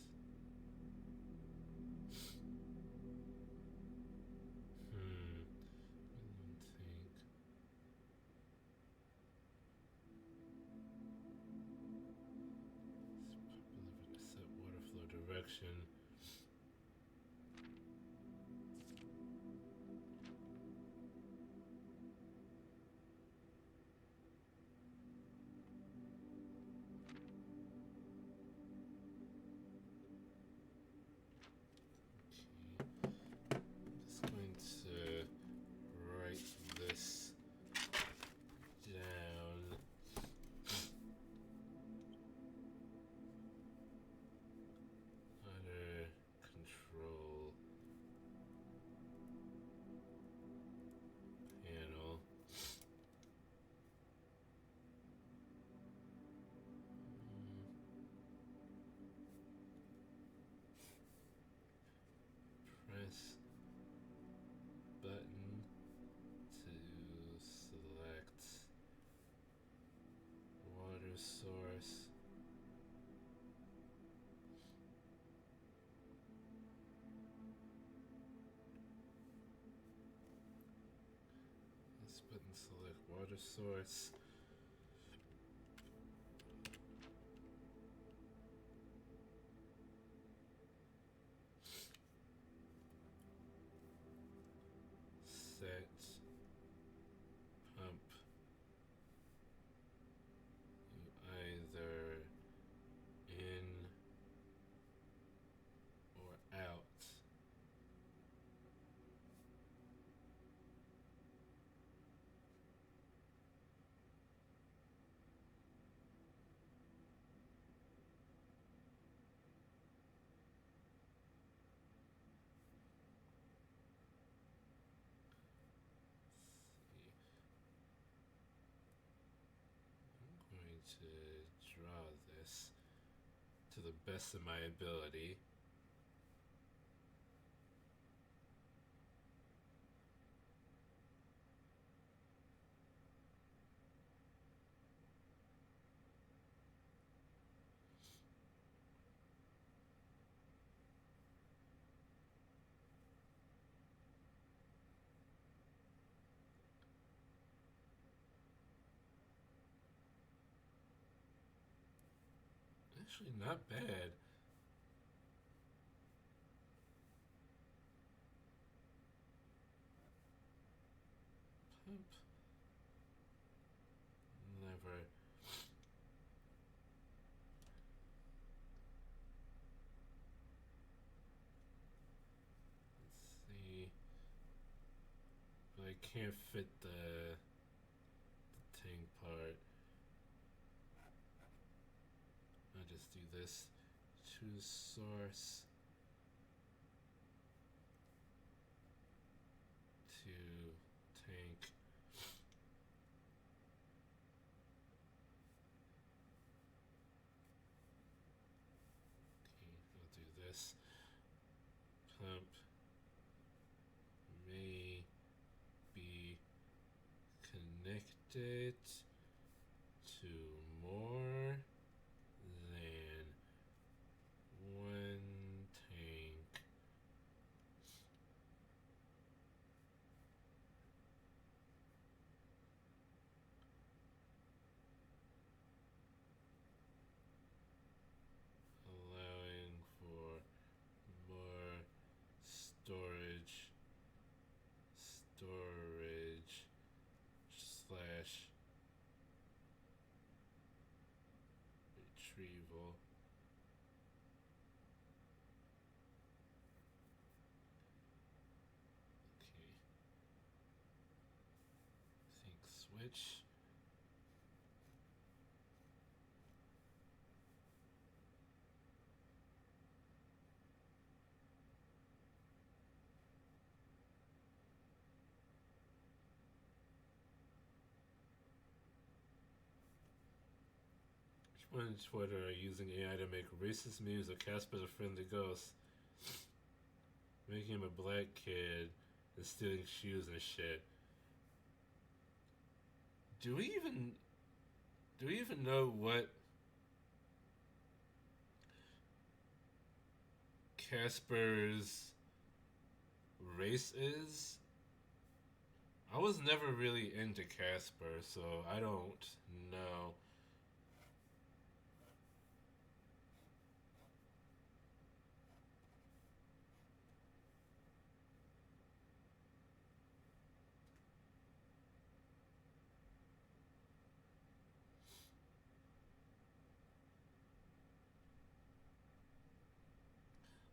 A: Set water flow direction. Just going to write this down. Utter Select water source. Set pump either in or out. I'm going to draw this to the best of my ability. Actually, not bad. Pump lever. Let's see. But I can't fit the tank part. I'll just do this. Choose source to tank. Okay, I'll do this. Pump may be connected to more than one tank. Allowing for more storage slash retrieval. Okay. Sync switch. Which one on Twitter are using AI to make racist memes of Casper the Friendly Ghost? Making him a black kid and stealing shoes and shit. Do we even know what Casper's race is? I was never really into Casper, so I don't know.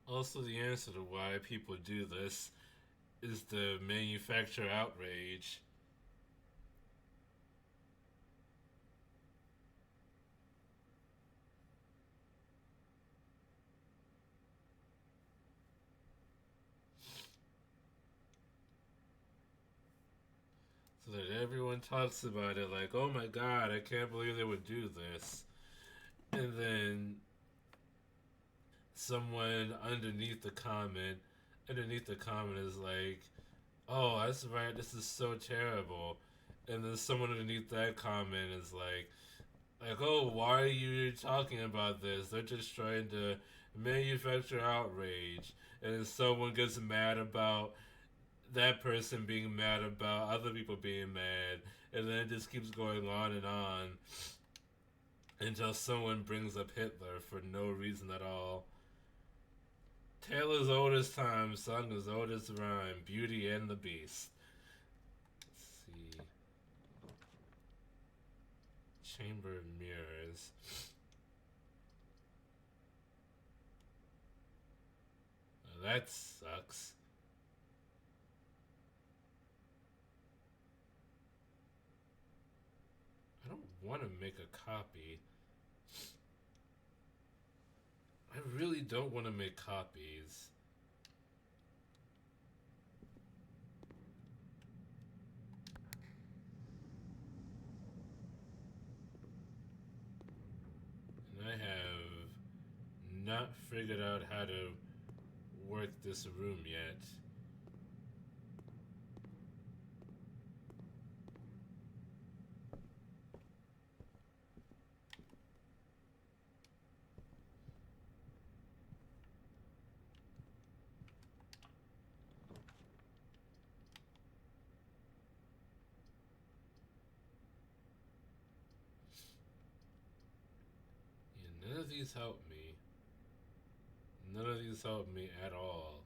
A: Also, the answer to why people do this is the manufacturer outrage. So that everyone talks about it like, oh my god, I can't believe they would do this. And then someone underneath the comment is like, oh, that's right, this is so terrible. And then someone underneath that comment is like, oh, why are you talking about this? They're just trying to manufacture outrage. And then someone gets mad about that person being mad about other people being mad, and then it just keeps going on and on until someone brings up Hitler for no reason at all. Tale as old as time, song as old as rhyme, Beauty and the Beast. Let's see. Chamber of Mirrors. Oh, that sucks. I don't want to make a copy. I really don't want to make copies. And I have not figured out how to work this room yet. Yeah, none of these help me. None of these help me at all.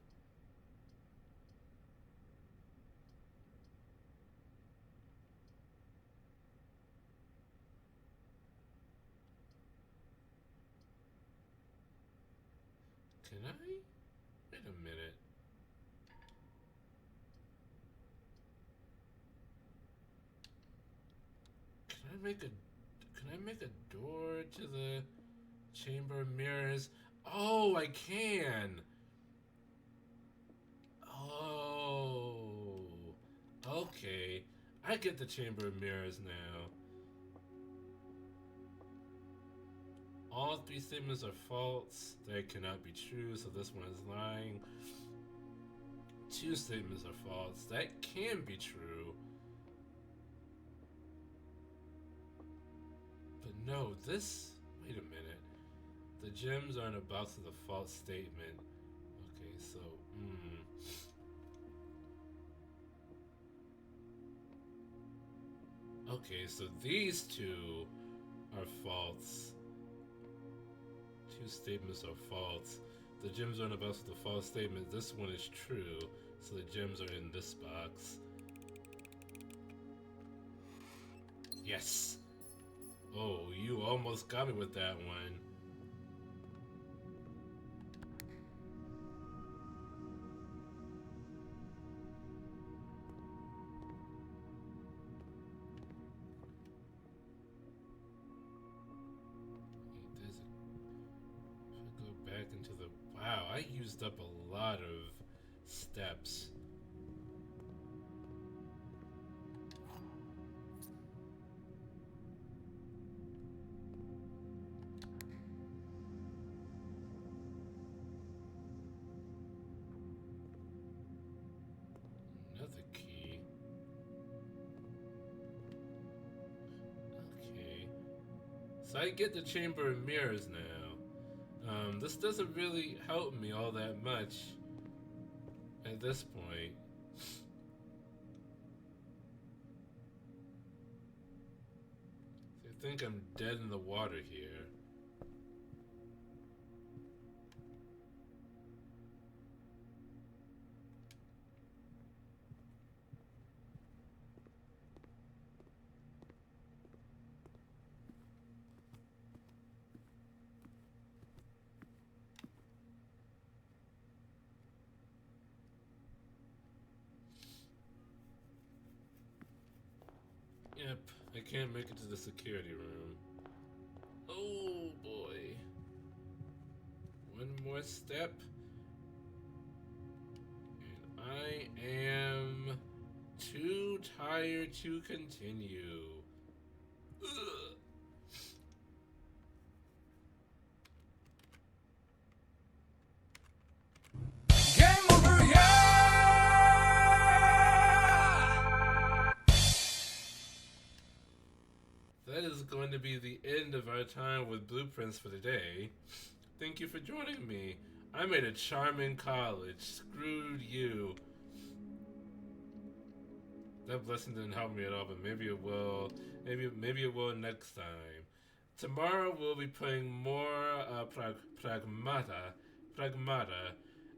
A: Can I? Wait a minute. Can I make a door to the Chamber of Mirrors? Oh, I can. Oh. Okay. I get the Chamber of Mirrors now. All three statements are false. They cannot be true, so this one is lying. Two statements are false. That can be true. But no, this... Wait a minute. The gems aren't about to the false statement. Okay, so... Okay, so these two are false. Two statements are false. The gems aren't about to the false statement. This one is true, so the gems are in this box. Yes! Oh, you almost got me with that one. Into the... Wow, I used up a lot of steps. Another key. Okay. So I get the Chamber of Mirrors now. This doesn't really help me all that much at this point. I think I'm dead in the water here. Yep, I can't make it to the security room. Oh boy. One more step. And I am too tired to continue. Ugh.
C: Game over, yeah!
A: That is going to be the end of our time with Blueprints for today. Thank you for joining me. I made a charming college. Screwed you. That blessing didn't help me at all, but maybe it will. Maybe it will next time. Tomorrow we'll be playing more Pragmata,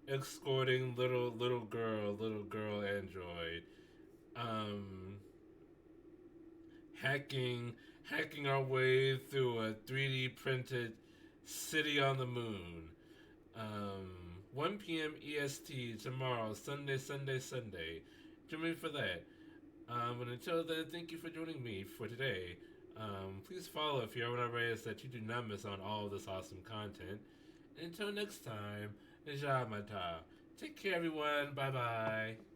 A: escorting little girl android. Um, hacking our way through a 3D printed city on the moon. 1 p.m. EST tomorrow, Sunday. Join me for that. But until then, thank you for joining me for today. Please follow if you're one of our so that you do not miss on all of this awesome content. And until next time, Jai Mata. Take care, everyone. Bye bye.